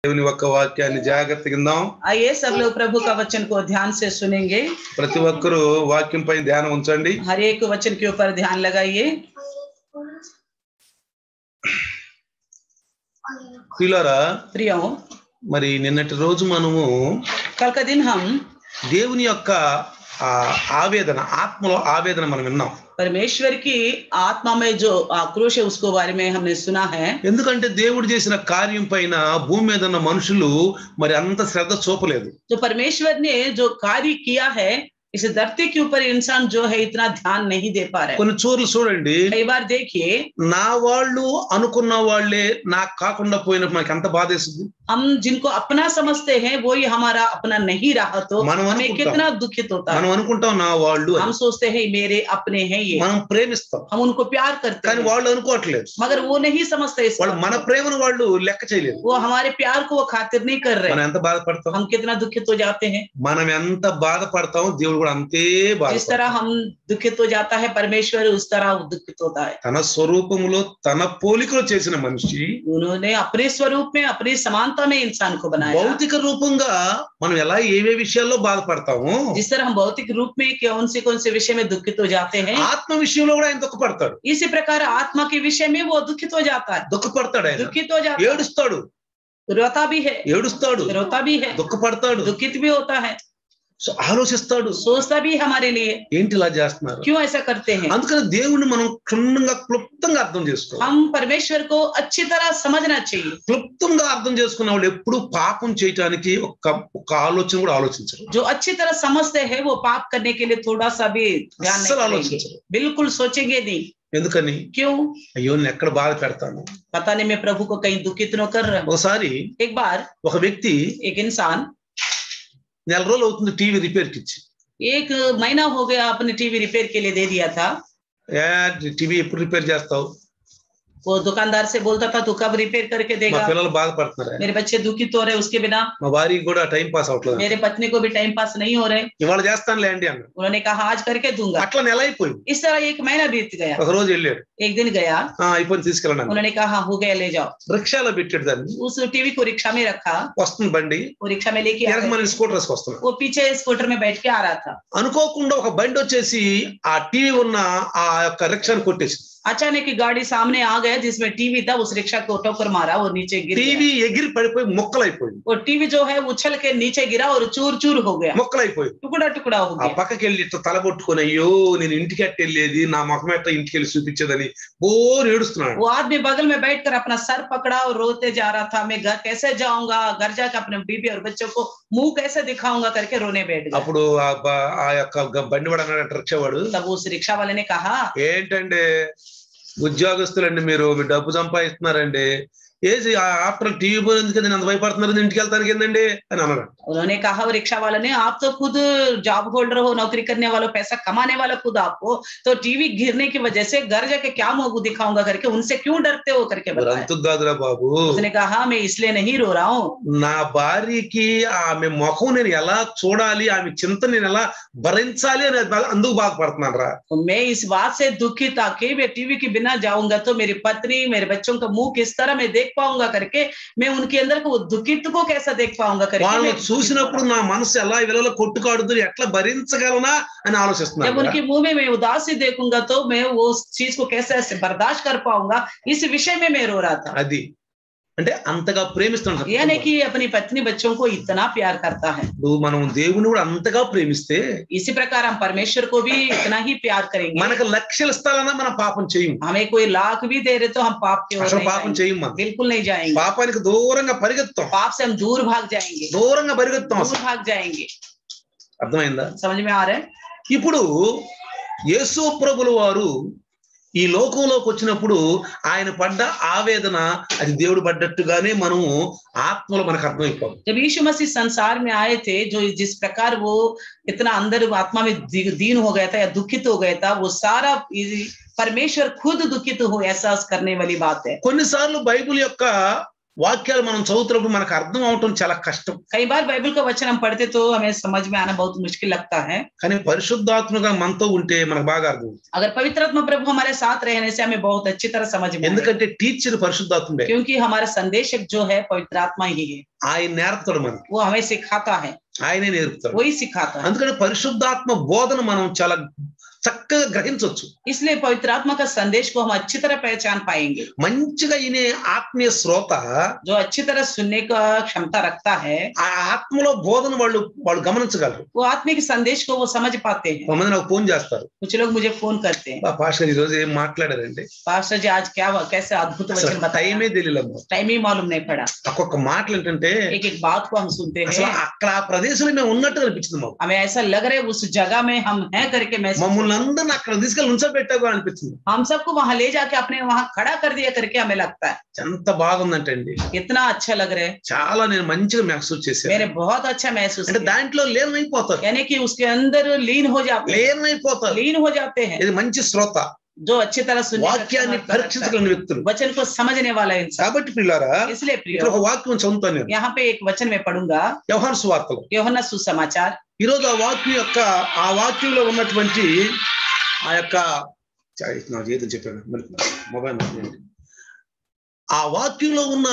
దేవుని యొక్క వాక్యాన్ని జాగ్రత్తగా విందాం. आइए सब लोग प्रभु का वचन को ध्यान से सुनेंगे. ప్రతి ఒక్కరూ వాక్యంపై ధ్యానం ఉంచండి. हर एक वचन के ऊपर ध्यान लगाइए. प्रियो, మరి నిన్నటి రోజు మనము कल का दिन हम దేవుని యొక్క ఆవేదన, ఆత్మలో ఆవేదన మనం విన్నాం. परमेश्वर की आत्मा में जो आक्रोश है उसको बारे में हमने सुना है. ఎందుకంటే దేవుడు చేసిన కార్యం పైన భూమి మీద ఉన్న మనుషులు మరి అంత శ్రద్ధ చూపలేదు. जो परमेश्वर ने जो कार्य किया है इस धरती के ऊपर इंसान जो है इतना ध्यान नहीं दे पा रहे. కొన్ని చోట్ల చూడండి, कई बार देखिए నా వాళ్ళు అనుకున్న వాళ్ళే నాకు కాకుండా పోయినప్పుడు మనకి ఎంత బాధేస్తుంది. हम जिनको अपना समझते हैं वो ही हमारा अपना नहीं रहा तो हमें कितना दुखित होता है. మనం అనుకుంటాం నా వాళ్ళు, हम सोचते हैं मेरे अपने हैं ये, మనం ప్రేమిస్తాం, हम उनको प्यार करते కానీ हैं, వాళ్ళు అనుకోవట్లేదు. मगर वो नहीं समझते इसको. వాళ్ళు మన ప్రేమను వాళ్ళు లెక్క చేయలేదు. वो हमारे प्यार को वो खातिर नहीं कर रहे. మనం ఎంత బాధపడతాం, हम कितना दुखित हो जाते हैं. మనం ఎంత బాధపడతాం దేవుడు కూడా అంతే బాధపడతాడు. जिस तरह हम दुखित हो जाता है परमेश्वर उस तरह दुखित होता है. తన స్వరూపములో తన పోలికలో చేసిన మనిషి उन्होंने अपने स्वरूप में अपनी समानता में इंसान को बनाया. భౌతిక రూపంగా మనం ఎలా ఏవే విషయాల్లో బాధపడతాము, जिस तरह हम भौतिक रूप में कौन से विषय में दुखित हो जाते हैं, ఆత్మ విషయంలో కూడా ఆయన దుఃఖపడతాడు. इसी प्रकार आत्मा के विषय में वो दुखित हो जाता है. దుఃఖపడతాడు, ఆయన दुखित हो जाता है, ఏడుస్తాడు, रोता भी है, ఏడుస్తాడు, रोता भी है, దుఃఖపడతాడు, दुखित भी होता है, ఆలోచిస్తాడు, सोचता भी हमारे लिए ఏంటి ఇలా చేస్తున్నారు, क्यों ऐसा करते हैं. అందుకని దేవుణ్ణి మనం క్షుణ్ణంగా క్లుప్తంగా అర్థం చేసుకోవాలి. हम परमेश्वर को अच्छी तरह समझना चाहिए. క్లుప్తంగా అర్థం చేసుకున్న వాళ్ళు ఎప్పుడు పాపం చేయటానికి ఒక ఆలోచన కూడా ఆలోచించరు. जो अच्छी तरह समझते हैं वो पाप करने के लिए थोड़ा सा भी ध्यान नहीं करेंगे, बिल्कुल सोचेंगे नहीं. ఎందుకని? क्यों? అయ్యో నేను ఎక్కడ బాధ పెడతాను, पता नहीं मैं प्रभु को कहीं दुखित न कर रहा. ఒకసారి एक बार ఒక వ్యక్తి एक इंसान నెల రోజులు అవుతుంది టీవీ రిపేర్ కి ఇచ్చి, 1 महीना हो गया अपने टीवी रिपेयर के लिए दे दिया था. టీవీ ఎప్పుడు రిపేర్ చేస్తావు, वो दुकानदार से बोलता था तू कब रिपेयर करके మా देगा, పిల్లలు బాధపడుతున్నారు, मेरे बच्चे दुखित हो रहे उसके बिना, మా భార్యకి కూడా టైం పాస్ అవట్లేదు, मेरे पत्नी को भी टाइम पास नहीं हो रहे. ఇవాళ చేస్తానులే అండి అన్న. उन्होंने कहा आज करके दूंगा. అట్లా నెల అయిపోయింది. इस तरह 1 महीना बीत गया. ఒక రోజు వెళ్ళాడు, एक दिन गया, అయిపోయింది తీసుకెళ్ళండి. उन्होंने कहा हाँ हो गया ले जाओ. రిక్షాలో పెట్టాడు దాన్ని, उस टीवी को रिक्शा में रखा, వస్తుంది బండి, वो रिक्शा में लेके आ మన गए. స్కూటర్ వేసుకు వస్తున్నాడు. वो पीछे स्कूटर में बैठ के आ रहा था. అనుకోకుండా ఒక బండి వచ్చేసి ఆ టీవీ ఉన్న ఆ యొక్క రిక్షాను కొట్టేసి, अचानक गाड़ी सामने आ गया जिसमें टीवी था, उस रिक्शा को ठोकर मारा, वो नीचे गिर गया. టీవీ ఎగిరి పడిపోయి ముక్కలైపోయింది. वो टीवी जो है उछल के नीचे गिरा और चूर चूर हो गया, ముక్కలైపోయింది. टुकड़ा टुकड़ा हो ఆ गया. పక్కకి వెళ్ళి ఇట్లా తలబొట్టుకొని అయ్యో నేను ఇంటికి అట్ట వెళ్ళేది, నా ముఖం ఎట్ట ఇంటికి వెళ్ళి చూపించేదని బోర్ ఏడుస్తున్నాడు. वो आदमी बगल में बैठकर अपना सर पकड़ा और रोते जा रहा था, मैं घर कैसे जाऊंगा, घर जाकर अपने बीबी और बच्चों को मुंह कैसे दिखाऊंगा करके रोने बैठ गया. అప్పుడు ఆ యొక్క బండి వాడు అన్నాడు, రిక్షా వాడు, तब उस रिक्शा वाले ने कहा ఏంటంటే ఉద్యోగస్తులండి, మీరు డబ్బు సంపాదిస్తున్నారండి, ఏది ఆఫ్టర్ టీవీ పోయినందుకు నేను అంత భయపడుతున్నారు, ఇంటికి వెళ్తానికి ఏందండి అని అన్నాడు. उन्होंने कहा वो रिक्शा वाले ने, आप तो खुद जॉब होल्डर हो, नौकरी करने वालों, पैसा कमाने वाला खुद आपको, तो टीवी गिरने की वजह से घर जाके क्या मुंह दिखाऊंगा करके उनसे क्यों डरते हो करके बताया. అంతకు కాదురా బాబు, उसने कहा मैं इसलिए नहीं रो रहा हूँ, నా భార్యకి ఆమె ముఖం నేను ఎలా చూడాలి, ఆమె చింత నేను ఎలా భరించాలి అని అందుకు బాధపడుతున్నాను రా. तो मैं इस बात से दुखी था कि मैं टीवी के बिना जाऊंगा तो मेरी पत्नी मेरे बच्चों का मुंह किस तरह मैं देख पाऊंगा करके, मैं उनके अंदर को दुखित को कैसा देख पाऊंगा వాళ్ళని करके. చూసినప్పుడు నా మనసు ఎలా విలువలో కొట్టుకాడుతుంది, ఎట్లా భరించగలనా అని जब ఆలోచిస్తున్నాను. उनके मुंह में मैं उदासी देखूंगा तो मैं वो चीज को कैसे बर्दाश्त कर पाऊंगा, इस विषय में मैं रो रहा था. అది అంటే అంతగా ప్రేమిస్తున్నాడు. यानी कि अपनी पत्नी बच्चों को इतना प्यार करता है. మనం దేవుని కూడా అంతగా ప్రేమిస్తే इसी प्रकार हम परमेश्वर को भी इतना ही प्यार करेंगे. మనకు లక్షలు ఇస్తాలన్నా మనం పాపం చేయము, हमें कोई लाख भी दे रहे तो हम पाप की ओर అసలు नहीं పాపం जाएंगे. చేయము. మనం बिल्कुल नहीं जाएंगे. పాపానికి దూరంగా పరిగెత్తాం, पाप से हम दूर भाग जाएंगे, దూరంగా పరిగెత్తాం. दूर भाग जाएंगे. అర్థమైందా? समझ में आ रहा है? ఇప్పుడు యేసు ప్రభుల వారు ఈ లోకంలోకి వచ్చినప్పుడు ఆయన పడ్డ ఆవేదన అది దేవుడు పడ్డట్టుగానే మనము ఆత్మలో మనకు అర్థమైపోతుంది. जब यीशु मसीह संसार में आए थे, जो जिस प्रकार वो इतना अंदर आत्मा में दीन हो गया था या दुखित हो गया था, वो सारा परमेश्वर खुद दुखित हो एहसास करने वाली बात है. కొన్నిసార్లు బైబిల్ యొక్క వాక్యాలు మనం చదువుతున్నప్పుడు మనకు అర్థం అవటం చాలా కష్టం. कई बार बाइबल का वचन हम पढ़ते तो हमें समझ में आना बहुत मुश्किल लगता है, కానీ పరిశుద్ధాత్మగా మనతో ఉంటే మనకు బాగా అర్థం అవుతుంది. अगर पवित्र आत्मा प्रभु हमारे साथ रहने से हमें बहुत अच्छी तरह समझ में आएगा। ఎందుకంటే టీచర్ పరిశుద్ధాత్ముడే. क्योंकि हमारा संदेशक जो है पवित्र आत्मा ही है, ఆయన నేర్పుతాడు మనకి, वो हमें सिखाता है, ఆయనే నేర్పుతాడు. वही सिखाता है। అందుకని పరిశుద్ధాత్మ బోధన మనం చాలా చక్కగా గ్రహించవచ్చు. इसलिए पवित्र आत्मा का संदेश को हम अच्छी तरह पहचान पाएंगे। మంచిగా ఈయన ఆత్మీయ శ్రోత जो अच्छी तरह सुनने का क्षमता रखता है, ఆ ఆత్మలో బోధన వాళ్ళు గమనించగలరు. वो आत्मिक संदेश को वो समझ पाते हैं। కొంతమంది నాకు ఫోన్ చేస్తారు, कुछ लोग मुझे फोन करते हैं, పాస్టర్ ఈ రోజు ఏం మాట్లాడారండి, पास्टर जी आज क्या कैसे अद्भुत वचन बताया, టైమే తెలియలేదు. टाइम ही मालूम नहीं पड़ा। ఒక్కొక్క మాటలు ఏంటంటే एक एक बात को हम सुनते అసలు हैं, అక్కడ ఆ ప్రదేశంలో మేము ఉన్నట్టు అనిపించింది మాకు. हमें ऐसा लग रहा है उस जगह में हम हैं करके महसूस, మమ్మల్ని అందరిని అక్కడ తీసుకెళ్ళి ఉంచబెట్టావు అనిపించింది. हम सबको वहां ले जाके अपने वहां खड़ा कर दिया करके हमें लगता है। ఎంత బాగుందంటే అండి, कितना अच्छा लग रहा है, చాలా నేను మంచిగా महसूस చేశాను. मैंने बहुत अच्छा महसूस అంటే किया। దాంట్లో లీనమైపోతారు, यानी कि उसके अंदर लीन हो जाते हैं, లీనమైపోతారు. लीन हो जाते हैं। ఇది మంచి శ్రోత, जो अच्छी तरह सुनने का వాక్యాన్ని क्षमता रखता है, పరీక్షించగలిగిన వ్యక్తులు. वचन को समझने वाला इंसान। కాబట్టి పిల్లారా, इसलिए ఇక్కడ ఒక प्रियो, వాక్యం చదువుతాను నేను, यहाँ पे एक वचन में पढ़ूंगा, యోహాను సువార్తలో. యోహన్నా సుసమాచాर। ఈ రోజు ఆ వాక్యంలో ఉన్నటువంటి ఆ యొక్క ఏదో చెప్పాను మొబైల్, ఆ వాక్యంలో ఉన్న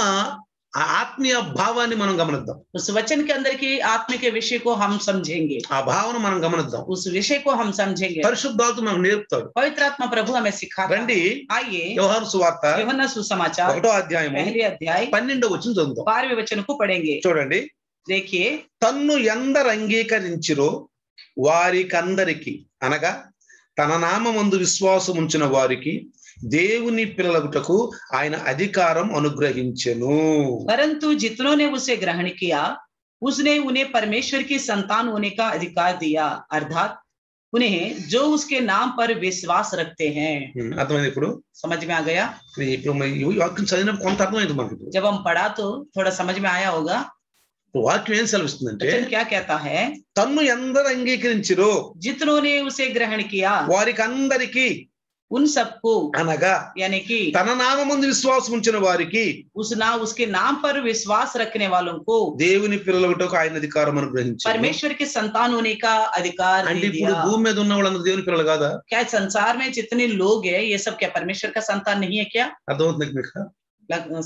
ఆ ఆత్మీయ భావాన్ని మనం గమనిద్దాం. उस वचन के अंदर की आत्मा के विषय को हम समझेंगे, ఆ భావన మనం గమనిద్దాం. उस विषय को हम समझेंगे। పరిశుద్ధాత్మ మనకు నేర్పుతాడు. पवित्र आत्मा प्रभु हमें सिखाता है। రండి, आइए యోహాను సువార్త యోహన్నా सुसमाचार 1వ అధ్యాయము पहले अध्याय 12వ వచనం చదువుదాం. 12वें वचन को पढ़ेंगे। చూడండి, देखिए, తన్ను ఎందరు అంగీకరించిరో వారికందరికి, అనగా తన నామమందు విశ్వాసం ఉంచిన వారికి దేవుని పిల్లలగుటకు ఆయన అధికారం అనుగ్రహించెను. परंतु जितनों ने उसे ग्रहण किया उसने उन्हें परमेश्वर की संतान होने का अधिकार दिया, अर्थात उन्हें जो उसके नाम पर विश्वास रखते हैं। అర్థమైంది ఇప్పుడు? समझ में आ गया? ఇప్పుడు ఈ వాక్యం చదివినప్పుడు కొంత అర్థమైంది మనకి. जब हम पढ़ा तो थोड़ा समझ में आया होगा। వాక్యం ఏం సెలవిస్తుందంటే, वचन क्या कहता है? తన్ను ఎందరు అంగీకరించిరో जितनों ने उसे ग्रहण किया వారికి అందరికి, उन सबको, అనగా यानी कि తన నామమందు విశ్వాసం ఉంచిన వారికి उसके नाम पर विश्वास रखने वालों को దేవుని పిల్లలగుటకు ఆయన అధికారం అనుగ్రహించారు. परमेश्वर की संतान होने का अधिकार అంటే दे ఇప్పుడు दिया। భూమి మీద ఉన్న వాళ్ళందరూ దేవుని పిల్లలు కాదా? क्या संसार में जितने लोग हैं ये सब क्या परमेश्वर का संतान नहीं है क्या? అర్థమవుతుంది మీకు?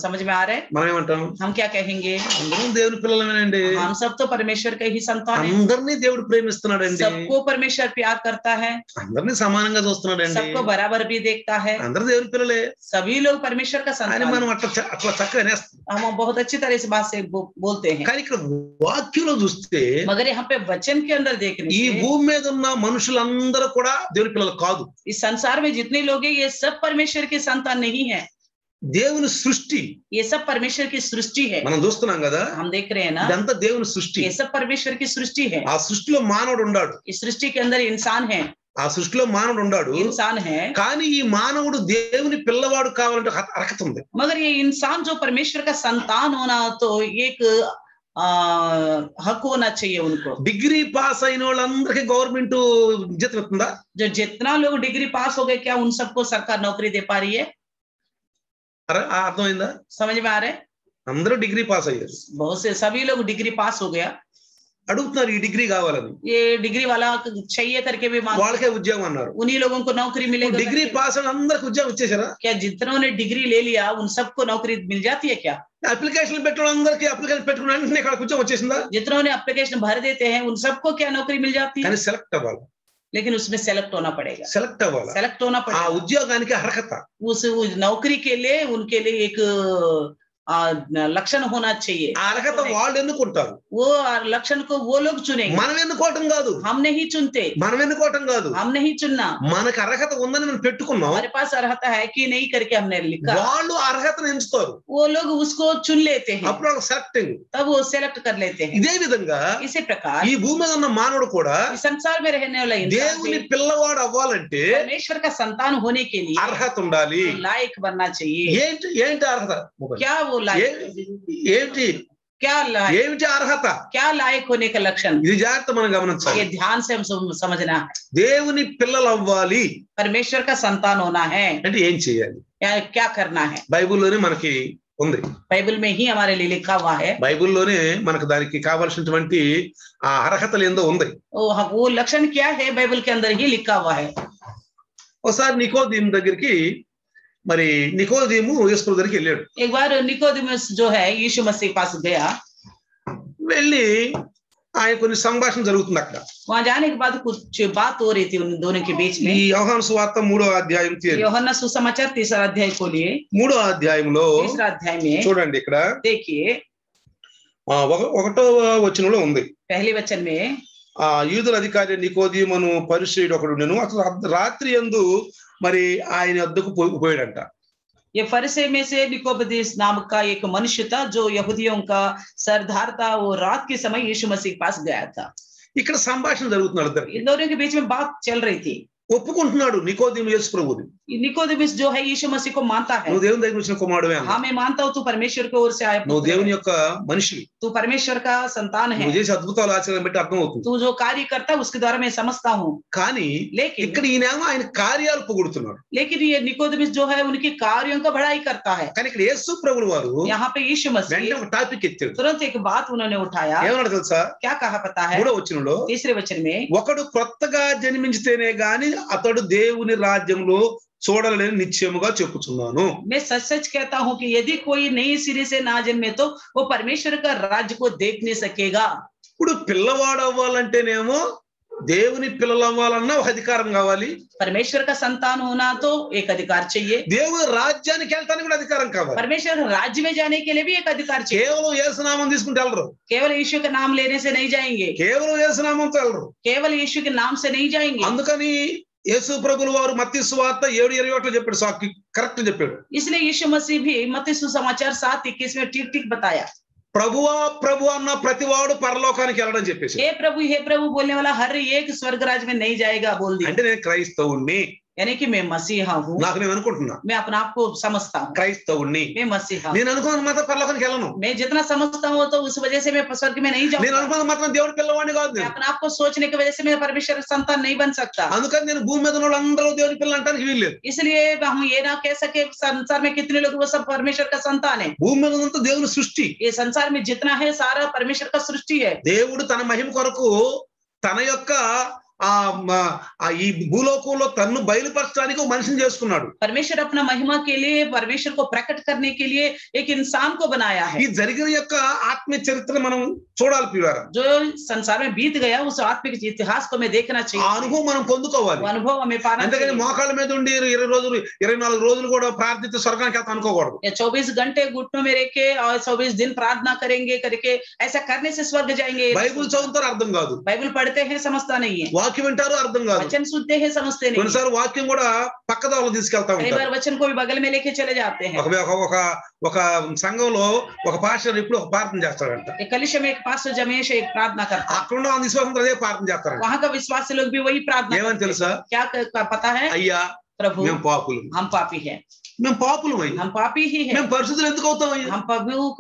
समझ में आ रहा है? మనం ఏమంటాం? हम क्या कहेंगे? అందరం దేవుని పిల్లలమేనండి. हम सब तो परमेश्वर का ही संतान है। అందరినీ దేవుడు ప్రేమిస్తున్నాడండి, सबको परमेश्वर प्यार करता है, అందరినీ సమానంగా చూస్తున్నాడండి, सबको बराबर भी देखता है, అందరూ దేవుని పిల్లలే सभी लोग परमेश्वर का అని संतान మనం है। అట్లా చక్కగా నేస్తాం. हम बहुत अच्छी तरह इस बात से बोलते हैं, కానీ ఇక్కడ వాక్యంలో చూస్తే मगर यहाँ पे वचन के अंदर देखने ఈ से భూమి మీద ఉన్న మనుషులందరూ కూడా దేవుని పిల్లలు కాదు. इस संसार में जितने लोग हैं ये सब परमेश्वर के संतान नहीं है। దేవుని సృష్టి ये सब परमेश्वर की सृष्टि है। మనం చూస్తున్నాం కదా, हम देख रहे हैं ना, ఇదంతా దేవుని సృష్టి. ये सब परमेश्वर की सृष्టి है। ఆ సృష్టిలో మానవుడు ఉన్నాడు, इस सृष्टि के अंदर इंसान है, ఆ సృష్టిలో మానవుడు ఉన్నాడు. इंसान है, కానీ ఈ మానవుడు దేవుని పిల్లవాడు కావాలంటే అర్హత ఉంది. मगर ये इंसान जो परमेश्वर का संतान होना तो एक हक होना चाहिए उनको। డిగ్రీ పాస్ అయిన వాళ్ళందరికీ గవర్నమెంట్ జీతం ఇస్తుందా? जो जितना लोग डिग्री पास हो गए क्या उन सबको सरकार नौकरी दे पा रही है? అర్థమైందా? समझ में आ रहा है? అందరూ డిగ్రీ పాస్ అయ్యారు, बहुत से सभी लोग डिग्री पास हो गया, అడుగుతున్నారు ఈ డిగ్రీ కావాలని, ये डिग्री वाला चाहिए करके भी मांग, వాళ్ళకే ఉద్యోగం అన్నారు. उन्हीं लोगों को नौकरी मिलेगी। డిగ్రీ పాస్ అయిన అందరికి ఉద్యోగం ఇచ్చేసారా? क्या जितनों ने डिग्री ले लिया उन सबको नौकरी मिल जाती है क्या? అప్లికేషన్ పెట్టిన అందరికి అప్లికేషన్ పెట్టుకున్న వెంటనే ఇక్కడ ఉద్యోగం వచ్చేసిందా? जितनों ने एप्लीकेशन भर देते हैं उन सबको क्या नौकरी मिल जाती है? కానీ సెలెక్ట్ అవ్వాలి, लेकिन उसमें सेलेक्ट होना पड़ेगा, సెలెక్ట్ అవ్వాలి. सेलेक्ट होना ఆ पड़ेगा। ఉద్యోగానికి అర్హత, उस नौकरी के लिए उनके लिए एक लक्षण होना चाहिए। ఆ అర్హత వాళ్ళు ఎన్నుకుంటారు, वो लक्षण को वो लोग चुनेंगे, మనం ఎన్నుకోవటం కాదు, हम नहीं चुनते, మనం ఎన్నుకోవటం కాదు. हम नहीं चुनना, మనకు అర్హత ఉందని మనం పెట్టుకున్నాం, हमारे पास अर्हता है कि नहीं करके हमने लिखा, వాళ్ళు అర్హతను ఎంచుతారు, वो लोग उसको चुन लेते हैं, అప్పుడు వాళ్ళకి సెలెక్టింగ్. तब वो सेलेक्ट कर लेते हैं। ఇదే విధంగా इसी प्रकार ఈ భూమి మీద ఉన్న మానవుడు కూడా इस संसार में रहने वाला इंसान దేవుని भी పిల్లవాడు అవ్వాలంటే परमेश्वर का संतान होने के लिए అర్హత ఉండాలి. लायक बनना चाहिए। ఏంటి అర్హత? क्या वो लायक, ఏంటి क्या लायक, ఏమిటి అర్హత? क्या लायक होने का लक्षण? ఇది జాగ్రత్త మనం గమనించాలి. ये ध्यान से हम समझना है। దేవుని పిల్లలు అవ్వాలి परमेश्वर का संतान होना है అంటే ఏం చేయాలి? या क्या करना है? బైబిల్లోనే మనకి ఉంది. बाइबल में ही हमारे लिए लिखा हुआ है। బైబిల్లోనే మనకు దానికి కావాల్సినటువంటి ఆ అర్హతలు ఏందో ఉంది. वो लक्षण क्या है बाइबल के अंदर ही लिखा हुआ है। ఒకసారి నికోదేము దగ్గరికి మరి నికోదేము యేసు ప్రభు దగ్గరికి వెళ్ళాడు. एक बार निकोदेमुस जो है यीशु मसीह के पास गया, వెళ్ళి ఆయన కొన్ని సంభాషణ జరుగుతుంది అక్కడ. वहां जाने के बाद कुछ बात हो रही थी उन दोनों के बीच में। ఈ యోహాను సువార్త 3వ అధ్యాయం తీయండి. यूहन्ना सुसमाचार 3रा अध्याय खोलिए। 3వ అధ్యాయంలో 3रा अध्याय में చూడండి ఇక్కడ देखिए 1వ వచనంలో ఉంది. पहले वचन में యూదుల అధికారి నికోదేమును పరిసయ్యుడు ఒకడు ఉండెను. అతడు రాత్రి యందు మరి ఆయన వద్దకు పోయాడంట. ये फरीसी में से निकोदेमुस नाम का एक मनुष्य था जो यहूदियों का सरदार था। वो रात के समय यीशु मसीह के पास गया था। ఇక్కడ సంభాషణ జరుగుతున్నాడు ఇద్దరికి. इन दोनों के बीच में बात चल रही थी। ఒప్పుకుంటున్నాడు నికోదేము యేసు ప్రభువుని. निकोदेमुस जो है यीशु मसीह को मानता है। నువ్వు దేవుని దగ్గర వచ్చిన కుమారుడివే అన్నాడు. हाँ मैं मानता हूँ तू परमेश्वर की ओर से आया నువ్వు पुत्र దేవుని है। యొక్క మనిషివి. तू परमेश्वर का संतान है। నువ్వు చేసే అద్భుతాలు ఆశ్చర్యం బట్టి అర్థం అవుతుంది. तू जो कार्य करता है उसके द्वारा मैं समझता हूँ। కానీ ఇక్కడ ఈయనేమో ఆయన కార్యాలు పొగుడుతున్నాడు. लेकिन ये निकोदेमुस जो है उनके कार्यों का बड़ाई करता है। కానీ ఇక్కడ యేసు ప్రభువు వారు यहाँ पे यीशु వెంటనే मसीह ఒక టాపిక్ ఎత్తాడు. तुरंत एक बात उन्होंने उठाया। ఏమన్నాడు తెలుసా? क्या कहा पता है? 3వ వచనంలో 3रे वचन में ఒకడు కొత్తగా జన్మించితేనే గాని అతడు దేవుని రాజ్యంలో చూడలేని నిశ్చయముగా చెప్పుచున్నాను. मैं सच सच कहता हूँ कि यदि कोई नई सिरे से ना जन्मे तो वो परमेश्वर का राज्य को देख नहीं सकेगा। ఇప్పుడు పిల్లవాడు అవ్వాలంటేనేమో దేవుని పిల్లలు అవ్వాలన్నా ఒక అధికారం కావాలి. परमेश्वर का संतान होना तो एक अधिकार चाहिए। దేవుని రాజ్యానికి వెళ్ళటానికి కూడా అధికారం కావాలి. परमेश्वर राज्य में जाने के लिए भी एक अधिकार चाहिए। కేవలం యేసునామం తీసుకుంటే వెళ్ళరు. केवल यीशु का नाम लेने से नहीं जाएंगे। కేవలం యేసునామంతో వెళ్ళరు. केवल यीशु के नाम से नहीं जाएंगे। అందుకని యేసు ప్రభువు వారు మత్తయి సువార్త 7:21 చెప్పాడు. సాకి కరెక్ట్ చెప్పాడు. इसलिए यीशु मसीह भी मत्ती सुसमाचार 7:21 में ठीक ठीक बताया। ప్రభువా ప్రభు అన్న ప్రతివాడు పరలోకానికి వెళ్ళడం చెప్పేసి. हे प्रभु बोलने वाला हर एक स्वर्ग राज्य में नहीं जाएगा बोल दिया। అంటే నేను క్రైస్తవుణ్ణి, यानी कि मैं मसीहा हूँ। నాకు నేను అనుకుంటున్నా मैं अपने आप को समझता हूँ క్రైస్తవుణ్ణి. मैं मसीहा। నేను అనుకున్న మాత్రం పరలోకానికి వెళ్ళను. मैं जितना समझता हूँ तो उस वजह से मैं स्वर्ग में नहीं నేను जाऊंगा। అనుకున్న మాత్రం దేవుడి పిల్లవాడిని కాదు मैं నేను. अपने आप को सोचने की वजह से मैं परमेश्वर का संतान नहीं बन सकता। అందుకని నేను భూమి మీద ఉన్న వాళ్ళందరూ దేవుడి పిల్లలు అంటానికి వీల్లేదు. इसलिए हम ये ना कह सके संसार में कितने लोग वो सब परमेश्वर का संतान है। భూమి మీద ఉన్నంత దేవుని సృష్టి. ये संसार में जितना है सारा परमेश्वर का सृष्टि है। దేవుడు తన మహిమ కొరకు తన యొక్క ఈ భూలోకంలో తన్ను బయలుపరచడానికి ఒక మనిషిని చేసుకున్నాడు. परमेश्वर अपना महिमा के लिए परमेश्वर को प्रकट करने के लिए एक इंसान को बनाया है। ఈ జరిగిన యొక్క ఆత్మీయ చరిత్ర మనం చూడాలి ప్రియులారా. जो संसार में बीत गया उस आत्मिक इतिहास को मैं देखना ఆ चाहिए। అనుభవం మనం పొందుకోవాలి. वो अनुभव हमें पाना అందుకని चाहिए। మోకాళ్ళ మీద ఉండి 20 రోజులు 24 రోజులు కూడా ప్రార్థిస్తే స్వర్గానికి వెళ్తాం అనుకోకూడదు. या 24 घंटे घुटनों में रह के और 24 दिन प्रार्थना करेंगे करके ऐसा करने से स्वर्ग जाएंगे। బైబిల్ చదువుతారు అర్థం కాదు. बाइबल पढ़ते हैं समझता नहीं है। వాక్యం వింటారు అర్థం కాదు. वचन सुनते हैं समझते नहीं। కొన్నిసార్లు వాక్యం కూడా పక్కదారులు తీసుకెళ్తా कई ఉంటారు. बार वचन को भी बगल में लेके चले जाते हैं। ఒక సంఘంలో ఒక పాస్టర్ ఇప్పుడు ఒక ప్రార్థన చేస్తాడంట. एक कलीसिया में एक पास्टर जमेश एक प्रार्थना करता है। అక్కడ ఉన్న విశ్వాసం అదే ప్రార్థన చేస్తారంట. वहां का विश्वासी लोग भी वही प्रार्थना ఏమని తెలుసా? क्या पता है? అయ్యా प्रभु మేము పాపులు, हम पापी हैं। మేము పాపులు అయ్యా, हम पापी ही हैं। మేము పరిశుద్ధులు ఎందుకు అవుతాం అయ్యా? हम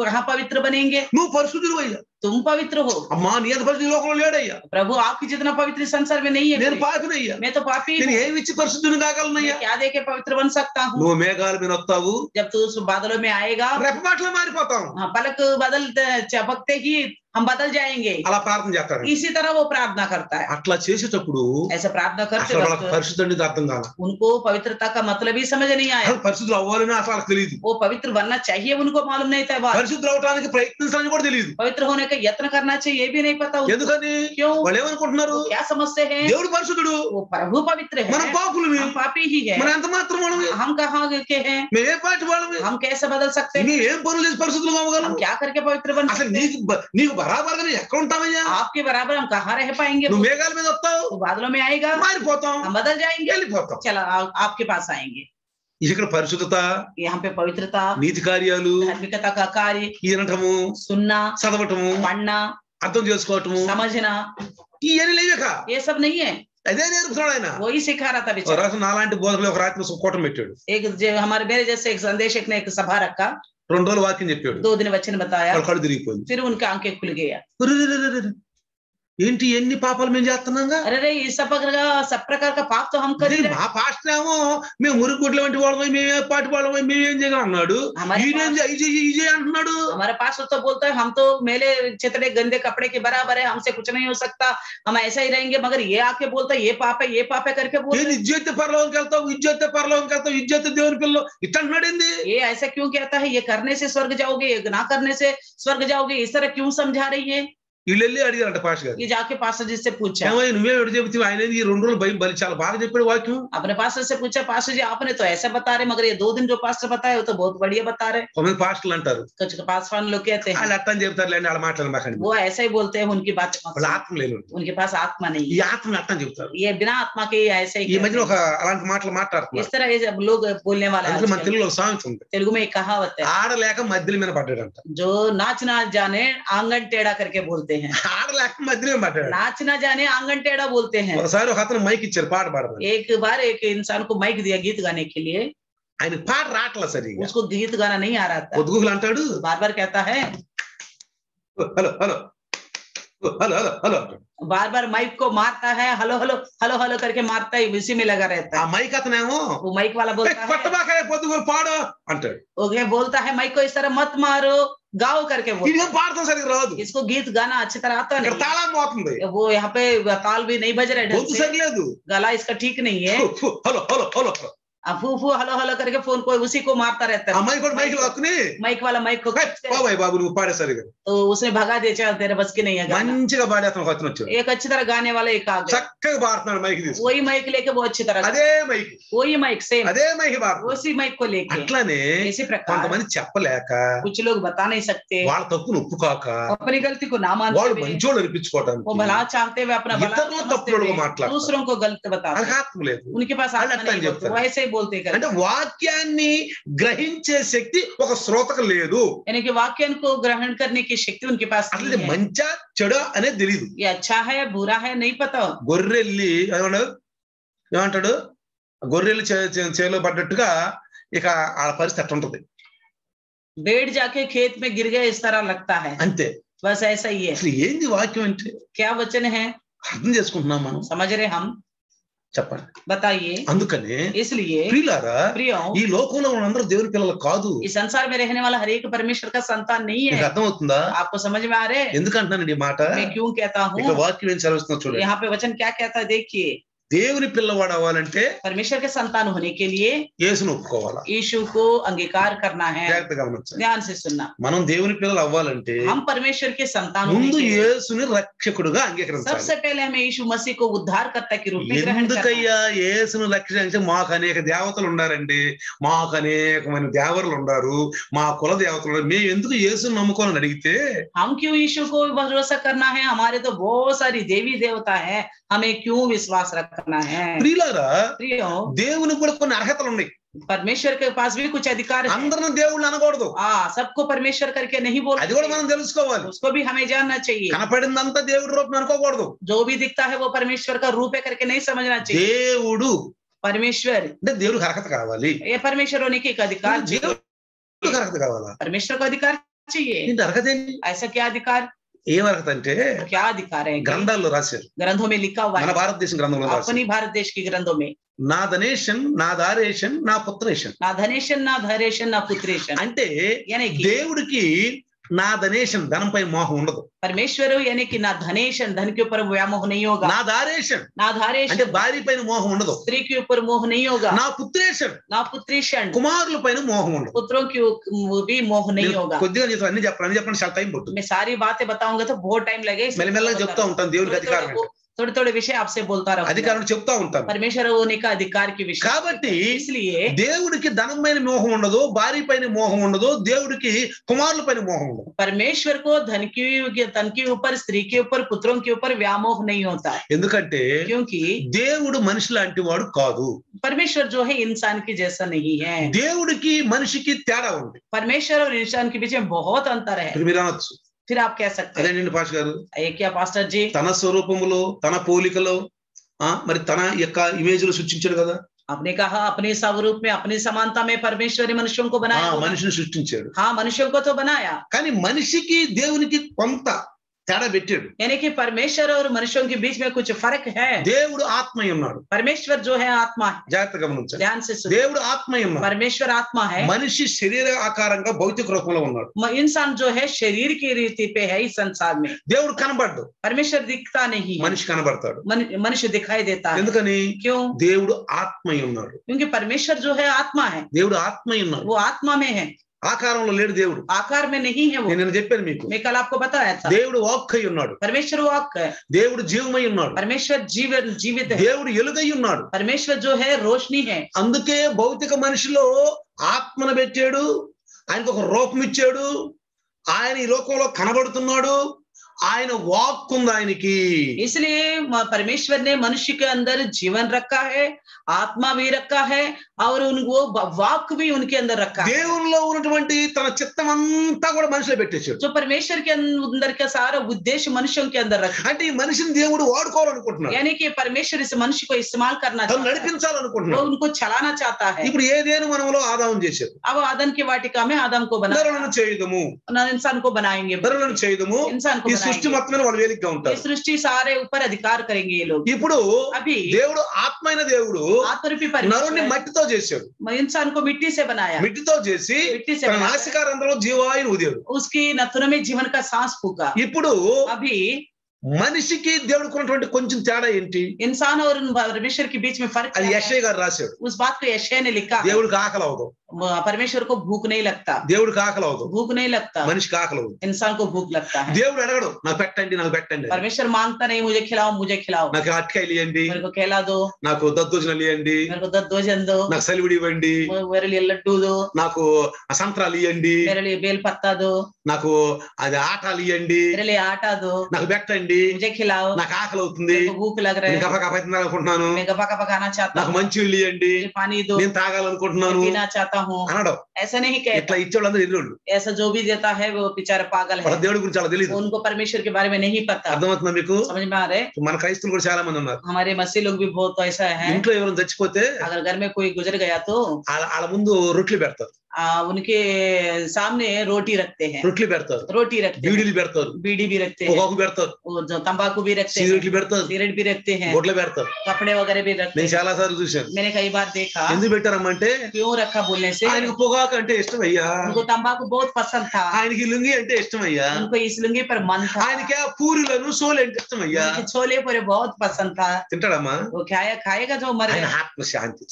कहाँ पवित्र बनेंगे? నువ్వు పరిశుద్ధులు అయ్యా. तुम पवित्र हो। అమ్మా నీ అంత పరిశుద్ధి లోకంలో లేడయ్యా. प्रभु आपकी जितना पवित्र संसार में नहीं है। నేను పాపినయ్యా. मैं तो पापी నేను हूँ। ఏమి ఇచ్చి పరిశుద్ధుని కాగలనయ్యా? मैं क्या देके पवित्र बन सकता हूँ? నువ్వు మేఘాల మీద వస్తావు, जब तू उस बादलों में आएगा రెప్పపాట్లో మారిపోతాం. हाँ पलक बदल चपकते ही हम बदल जाएंगे। అలా ప్రార్థన చేస్తాడు. इसी तरह वो प्रार्थना करता है। అట్లా చేసేటప్పుడు ऐसा प्रार्थना करते అసలు వాళ్ళకి वक्त పరిశుద్ధి అర్థం కాల. उनको पवित्रता का मतलब ही समझ नहीं आया। అసలు పరిశుద్ధులు అవ్వాలని అసలు వాళ్ళకి తెలియదు. वो पवित्र बनना चाहिए उनको मालूम नहीं था। बात పరిశుద్ధులు అవడానికి ప్రయత్నించాలని కూడా తెలియదు. पवित्र होने का यत्न करना चाहिए ये भी नहीं पता उनको। ఎందుకని? क्यों? వాళ్ళు ఏమనుకుంటున్నారు? वो क्या समझते हैं? దేవుడు పరిశుద్ధుడు, वो प्रभु पवित्र है, మనం పాపులమే, हम पापी ही है। మనం ఎంత మాత్రం వాళ్ళమే, हम कहाँ के हैं? మేము ఏ పాటి వాళ్ళమే, हम कैसे बदल सकते हैं? మేము ఏం పనులు చేసి పరిశుద్ధులు కావగలం? हम क्या करके पवित्र बन అసలు सकते हैं? నీకు బరాబర్గా నేను ఎక్కడ ఉంటామయ్యా? आपके बराबर हम कहाँ रह पाएंगे? నువ్వు మేఘాల మీద వస్తావు, वो बादलों में आएगा, మారిపోతాం, हम बदल जाएंगे, వెళ్ళిపోతాం. चला आपके पास आएंगे। ఇక్కడ పరిశుద్ధత, यहाँ पे पवित्रता, నీతి కార్యాలు, धार्मिकता का कार्य, వినటము, सुनना, చదవటము, पढ़ना, అర్థం చేసుకోవటము, समझना, ఇవన్నీ లేవక ये सब नहीं है। అదే నేర్పుతున్నాడు ఆయన. वही सिखा रहा था बेचारा। రాజు నాలాంటి బోధకులు ఒక రాత్రి కూటం పెట్టాడు. एक हमारे मेरे जैसे एक संदेशक ने एक सभा रखा, 2 రోజులు వాక్యం చెప్పాడు. 2 दिन वचन बताया, వాళ్ళు కళ్ళు తిరిగిపోయింది. फिर उनका आंखें खुल गया। ఏంటి ఎన్ని పాపాలు మేము చేస్తున్నాగా? अरे रे ये सब प्रकार का पाप तो हम कर ही ఇది रहे మా పాస్టర్ ఏమో మేము మురుగుగుడ్ల వంటి వాళ్ళమై, మేమే పాటి వాళ్ళమై, మేమేం చేయగలం అన్నాడు. ఈయనేంది ఇది అంటున్నాడు. हमारे पास तो बोलता है हम तो मेले चितड़े गंदे कपड़े के बराबर है, हमसे कुछ नहीं हो सकता, हम ऐसा ही रहेंगे, मगर ये आके बोलता है ये पाप है करके बोलता ఏంది ఇజ్జత్ పరలోకంకి వెళ్తావు, ఇజ్జత్ పరలోకంకి వెళ్తావు, ఇజ్జత్ దేవుని పిల్లలు ఇట్లా అంటున్నాడు. ఏంది है। ये ऐसा क्यों कहता है, ये करने से स्वर्ग जाओगे, ये ना करने से स्वर्ग जाओगे, इस तरह क्यों समझा रही है? వీళ్ళు వెళ్ళి అడిగారంట పాస్టర్ గారు. ये जाके पास्टर जी से पूछा, ఏమయ్య నువ్వే ఎడు చెబుతావు, ఆయన ఈ 2 రోజులు బలి చాలా బాగా చెప్పాడు వాక్యం. अपने पास्टर से पूछा, पास्टर जी आपने तो ऐसा बता रहे, मगर ये 2 दिन जो पास्टर बताए वो तो बहुत बढ़िया बता रहे। కొంతమంది పాస్టర్లు అంటారు, कुछ पासवान लोग कहते हैं వాళ్ళు అట్టని చెప్తారులేండి, వాళ్ళ మాటలు మాకండి, वो ऐसा ही बोलते हैं, उनकी बात వాళ్ళ ఆత్మ లేను, उनके पास आत्मा नहीं ఈ है, ఆత్మని అట్టని చెప్తారు. ये बिना आत्मा के ऐसे ఈ ही మధ్యన कहते ఒక हैं। అలాంటి మాటలు మాట్లాడుతున్నారు. इस तरह ये जब लोग बोलने वाला है అందులో మన आजकल। తెలుగులో ఒక సామెత ఉంది, तेलुगु में एक कहावत है, ఆడలేక మధ్యలో మీద పడ్డాడంట. जो नाच ना जाने आंगन टेढ़ा करके बोलते हैं। ఆడలేక మధ్యలో మీద పడ్డాడు. नाच ना जाने आंगन टेढ़ा बोलते हैं। ఒకసారి ఒక అతను మైక్ ఇచ్చారు పాట పాడమని. एक बार एक इंसान को माइक दिया गीत गाने के लिए, ఆయన పాట రావట్లేదు సరిగా. उसको गीत गाना नहीं आ रहा था, పొద్దుగులు అంటాడు, बार बार कहता है, hello hello hello hello hello అంటాడు. बार बार माइक को मारता है, हेलो हेलो हेलो हेलो करके मारता है, इसी में लगा रहता ఆ है। మైక్ అతనేమో वो माइक वाला बोलता है, కొట్టబాకే పొద్దుగులు పాడు అంటాడు. वो बोलता है माइक को इस तरह मत मारो, गाओ करके बोलता ఇదేం పాడతాం సరిగా రాదు, है। इसको गीत गाना अच्छी तरह आता ఇక్కడ नहीं, తాళం పోతుంది, वो यहाँ पे ताल भी नहीं बज रहा है ढंग గొంతు से, సరిలేదు. गला इसका ठीक नहीं है, హలో హలో హలో फू फू हेलो हेलो करके फोन को उसी को मारता रहता ఆ है। మైక్ కూడా మైక్ లాక్కుని, माइक वाला माइक को खींचते हैं, బాబాయ్ బాబు నువ్వు పాడే సరిగా, तो उसने भगा दिया, चल तेरे बस की नहीं है गाना। మంచిగా పాడే అతను ఒక అతను వచ్చాడు, एक अच्छी तरह गाने वाला एक आ गया, చక్కగా పాడుతున్నాడు మైక్ తీసుకు, वही माइक लेके वो अच्छी तरह, అదే మైక్ वही माइक सेम అదే మైక్ పాడుతున్నాడు. उसी माइक को लेके। అట్లానే इसी प्रकार కొంతమంది చెప్పలేక कुछ लोग बता नहीं सकते, వాళ్ళ తప్పును ఒప్పుకోక अपनी गलती को ना मानते వాళ్ళు हुए, మంచోళ్ళు वो అనిపించుకోవడానికి भला चाहते हुए अपना भला इतना समझते तప్పుడుగా हुए మాట్లాడతారు. दूसरों को गलत बताते వాళ్ళకి हैं, ఆత్మ లేదు. उनके पास వాళ్ళు आत्मा అట్లా नहीं बोलते, చెప్తారు. वो ऐसे ही बोलते అంటే करते, వాక్యాన్ని గ్రహించే శక్తి ఒక శ్రోతకు లేదు. यानी कि वाक्य को ग्रहण करने की शक्ति उनके पास అసలు नहीं ఇది है। మంచా చెడు అనేది తెలియదు. ये अच्छा है बुरा है नहीं पता। గొర్రెల్లి ఏమంటాడు, గొర్రెలు చేలో పడ్డట్టుగా ఇక ఆ పరిస్థితి అట్లా ఉంటది. भेड़ जाके खेत में गिर गए इस तरह लगता है, అంతే. बस ऐसा ही है। అసలు ఏంది వాక్యం అంటే क्या वचन है, అర్థం చేసుకుంటున్నాం మనం, समझ रहे हम, చెప్పండి. बताइए। అందుకనే इसलिए ప్రియులారా, प्रियो, ఈ లోకంలో ఉన్నందరూ దేవుని పిల్లలు కాదు. इस संसार में रहने वाला हर एक परमेश्वर का संतान नहीं మీకు है। అర్థమవుతుందా? आपको समझ में आ रहे हैं ఎందుకంటున్నానండి ఈ మాట? मैं क्यों कहता हूँ? ఇక్కడ వాక్యం ఏం చదివిస్తున్నా చూడండి. यहाँ पे वचन क्या कहता है, देखिए। దేవుని పిల్లవాడు అవ్వాలంటే परमेश्वर के संतान होने के लिए యేసును ఒప్పుకోవాలా. यीशु को अंगीकार करना है। జాగ్రత్తగా గమనించండి. ध्यान से सुनना, మనం దేవుని పిల్లలు అవ్వాలంటే हम परमेश्वर के संतान होने ముందు के लिए యేసుని రక్షకుడుగా అంగీకరించాలి. सबसे पहले हमें यीशु मसीह को उद्धारकर्ता के रूप में ग्रहण करना है। ఎందుకయ్యా యేసును రక్షించే మాకు అనేక దేవతలు ఉండారండి, మాకు అనేకమైన దేవతలు ఉండారు, మా కుల దేవతలు ఉన్నారు, మేము ఎందుకు యేసుని నమ్ముకోవాలని అడిగితే हम क्यों यीशु को भरोसा करना है, हमारे तो बहुत सारी देवी देवता है, हमें क्यों विश्वास रखना है। ప్రియులారా, प्रियो, దేవునికి కూడా కొన్ని అర్హతలు ఉన్నాయి. परमेश्वर के पास भी कुछ अधिकार है। అందరిని దేవుళ్ళు అనకూడదు, सबको परमेश्वर करके नहीं అది కూడా बोलते, మనం తెలుసుకోవాలి. उसको भी हमें जानना चाहिए। కనపడిందంతా దేవుడి రూపం అనుకోకూడదు. जो भी दिखता है वो परमेश्वर का रूप है करके नहीं समझना चाहिए। దేవుడు परमेश्वर, అంటే దేవుడికి అర్హత కావాలి. ये परमेश्वर होने की एक अधिकार चाहिए, దేవుడికి అర్హత కావాలా? परमेश्वर को अधिकार चाहिए। ఏంటి అర్హత ఏంటి? ऐसा क्या अधिकार, ఏం అర్హత అంటే क्या अधिकार है? గ్రంథాల్లో రాశారు, ग्रंथों में लिखा हुआ మన है, భారతదేశం గ్రంథంలో రాశారు. अपनी भारत देश के ग्रंथों में, నా ధనేషన్, నా దారేషన్, నా పుత్రేషన్. ना धनेशन ना धरेशन ना पुत्रेशन, అంటే यानी कि దేవుడికి నా ధనేషన్ ధనంపై మోహం ఉండదు. परमेश्वर यानी कि ना धनेशन धन के ऊपर व्यामोह नहीं होगा, నా దారేషన్ ना అంటే धारेशन భార్య పైన మోహం ఉండదు. स्त्री के ऊपर मोह नहीं होगा, నా పుత్రేషన్ ना पुत्रेशन కుమారుల పైన మోహం ఉండదు. पुत्रों की भी मोह नहीं నేను होगा। కొద్దిగా చెప్తాను, అన్ని చెప్పండి చాలా టైం పడుతుంది. मैं सारी बातें बताऊंगा तो बहुत टाइम लगेगा, మెల్లమెల్లగా చెప్తా ఉంటాను. దేవుడికి అధికారం ఏంటి? थोड़े थोड़े विषय आपसे बोलता रहूंगा, అధికారం చెప్తా ఉంటాను. परमेश्वर होने का अधिकार के विषय। కాబట్టి इसलिए దేవుడికి ధనం పైన మోహం ఉండదు, భార్య పైన మోహం ఉండదు, దేవుడికి కుమారుల పైన మోహం ఉండదు. परमेश्वर को धन के ऊपर, स्त्री के ऊपर, पुत्रों के ऊपर व्यामोह नहीं होता है, ఎందుకంటే क्योंकि దేవుడు మనిషి లాంటి వాడు కాదు. परमेश्वर जो है इंसान के जैसा नहीं है। దేవుడికి మనిషికి తేడా ఉంది. परमेश्वर और इंसान के बीच में बहुत अंतर है। మీరు అనొచ్చు, फिर आप कह सकते हैं, అదేంటండి పాష గారు, ये क्या पास्टर जी, తన స్వరూపములో తన పోలికలో మరి తన యొక్క ఇమేజ్ లో సృష్టించాడు కదా. आपने कहा अपने स्वरूप में अपनी समानता में परमेश्वर ने मनुष्यों को बनाया होगा। మనిషిని సృష్టించాడు, हाँ, मनुष्यों को तो बनाया, కానీ మనిషికి దేవునికి కొంత తేడా పెట్టాడు. यानी कि परमेश्वर और मनुष्यों के बीच में कुछ फर्क है। దేవుడు ఆత్మై ఉన్నాడు. परमेश्वर जो है आत्मा है। జాగ్రత్తగా గమనించండి. ध्यान से सुनिए। దేవుడు ఆత్మై ఉన్నాడు. परमेश्वर आत्मा है। మనిషి శరీర ఆకారంగా భౌతిక రూపంలో ఉన్నాడు. इंसान जो है शरीर की रीति पे है इस संसार में। దేవుడు కనబడ్డు. परमेश्वर दिखता नहीं, మనిషి కనబడతాడు. मनुष्य दिखाई देता है। ఎందుకని? क्यों? దేవుడు ఆత్మై ఉన్నాడు. क्योंकि परमेश्वर जो है आत्मा है। దేవుడు ఆత్మై ఉన్నాడు. वो आत्मा में है, ఆకారంలో లేడు దేవుడు. आकार में नहीं है वो। నేను చెప్పాను మీకు. मैं कल आपको बताया था। దేవుడు వాక్కై ఉన్నాడు. परमेश्वर वाक है। దేవుడు జీవమై ఉన్నాడు. परमेश्वर जीवित है। దేవుడు ఎలుగై ఉన్నాడు. परमेश्वर जो है रोशनी है। అందుకే భౌతిక మనిషిలో ఆత్మను పెట్టాడు. ఆయనకు ఒక రూపం ఇచ్చాడు. ఆయన ఈ లోకంలో కనబడుతున్నాడు. ఆయన వాక్ ఉంది ఆయనకి. इसलिए परमेश्वर ने मनुष्य के अंदर जीवन रखा है, आत्मा भी रखा है और उनको वाक भी उनके अंदर रखा है। దేవునిలో ఉన్నటువంటి తన చిత్తం అంతా కూడా మనిషిలో పెట్టేశాడు. जो परमेश्वर के अंदर का सारा उद्देश्य मनुष्यों के अंदर रखा। అంటే ఈ మనిషిని దేవుడు వాడుకోవాలనుకుంటున్నాడు. यानी कि परमेश्वर इस मनुष्य को इस्तेमाल करना తను चाहता है, నడిపించాలనుకుంటున్నాడు. वो उनको चलाना चाहता है। ఇప్పుడు ఏదేను మనలో ఆదాం చేశాడు. अब आदम की वाटिका में आदम को बनाया, నరులను చేయుదము, इंसान को बनाएंगे, నరులను చేయుదము. इंसान को ఈ సృష్టి बनाएंगे, మొత్తం వాళ్ళు వేదికగా ये ఉంటారు. सृष्टि सारे ऊपर अधिकार करेंगे ये लोग। ఇప్పుడు अभी దేవుడు ఆత్మైన దేవుడు आत्मरूपी నరుని परमेश्वर మట్టితో చేశాడు. इंसान को मिट्टी से बनाया, మిట్టితో చేసి मिट्टी से తన बनाया, నాసికారంధ్రంలో జీవాయుని ఊదాడు. उसकी नथुनों में जीवन का सांस फूका। ఇప్పుడు अभी మనిషికి దేవుడికి ఉన్నటువంటి కొంచెం తేడా ఏంటి? इंसान और परमेश्वर के बीच में फर्क అది क्या है? యెషయా గారు రాశాడు. उस बात को यशायाह ने लिखा है। దేవుడికి ఆకలి అవదు. परमेश्वर को भूख नहीं लगता, దేవుడికి ఆకలి అవదు. भूख नहीं लगता, మనిషికి ఆకలి అవదు. इंसान को भूख लगता है। దేవుడు అడగడు నాకు పెట్టండి నాకు పెట్టండి, परमेश्वर मांगता नहीं मुझे खिलाओ मुझे खिलाओ, నాకు అట్కాయలు ఇవ్వండి, मेरे को केला दो, నాకు దద్దోజనాలు ఇవ్వండి, मेरे को दत्तोजन दो, నాకు సలివిడి ఇవ్వండి, मेरे लिए लड्डू दो, నాకు సంత్రాలు ఇవ్వండి, मेरे लिए बेल पत्ता दो, నాకు అది ఆటాలు ఇవ్వండి, मेरे लिए आटा दो, నాకు పెట్టండి, मुझे खिलाओ, నాకు ఆకలి అవుతుంది, मेरे को भूख लग रहा నేను है, గబ గబ తినాలనుకుంటున్నాను, मैं गपा गपा खाना चाहता నాకు हूँ, మంచి నీళ్ళు ఇవ్వండి, मुझे पानी दो, నేను తాగాలనుకుంటున్నాను मैं पीना चाहता हूँ। అనడం. ऐसा नहीं कहता, ఇట్లా ఇచ్చేవాళ్ళందరూ ఎదురోళ్ళు. ऐसा जो भी देता है वो बेचारा पागल వాళ్ళ है, దేవుడి గురించి అలా తెలియదు. उनको परमेश्वर के बारे में नहीं पता। అర్థమవుతుందా మీకు? समझ में आ रहे? మన క్రైస్తవులు కూడా చాలా మంది ఉన్నారు. हमारे मसीह लोग भी बहुत ऐसा है, ఇంట్లో ఎవరైనా చచ్చిపోతే अगर घर में कोई गुजर गया तो వాళ్ళ ముందు రొట్లు పెడతారు, उनके सामने रोटी रखते हैं, రొట్లు పెడతారు, रोटी रखते हैं, బీడీలు పెడతారు, बीड़ी भी रखते हैं, పొగాకు పెడతారు, वो जो तंबाकू भी रखते हैं, సిగరెట్లు పెడతారు, सिगरेट भी रखते हैं, బొట్లు పెడతారు. कपड़े वगैरह भी रखते నేను हैं। చాలా సార్లు చూశాను. मैंने कई बार देखा, ఎందుకు పెట్టారమ్మంటే क्यों रखा बोलने से ఆయనకు పొగాకు అంటే ఇష్టం అయ్యా, उनको तंबाकू बहुत पसंद था, ఆయనకి లుంగి అంటే ఇష్టం అయ్యా, उनको इस लुंगी पर मन था, ఆయనకి ఆ పూరీలను సోలు అంటే ఇష్టం అయ్యా. उनके छोले पूरे बहुत पसंद था, తింటాడమ్మా? वो खाएगा जो मर ఆయన गया, ఆత్మ శాంతి.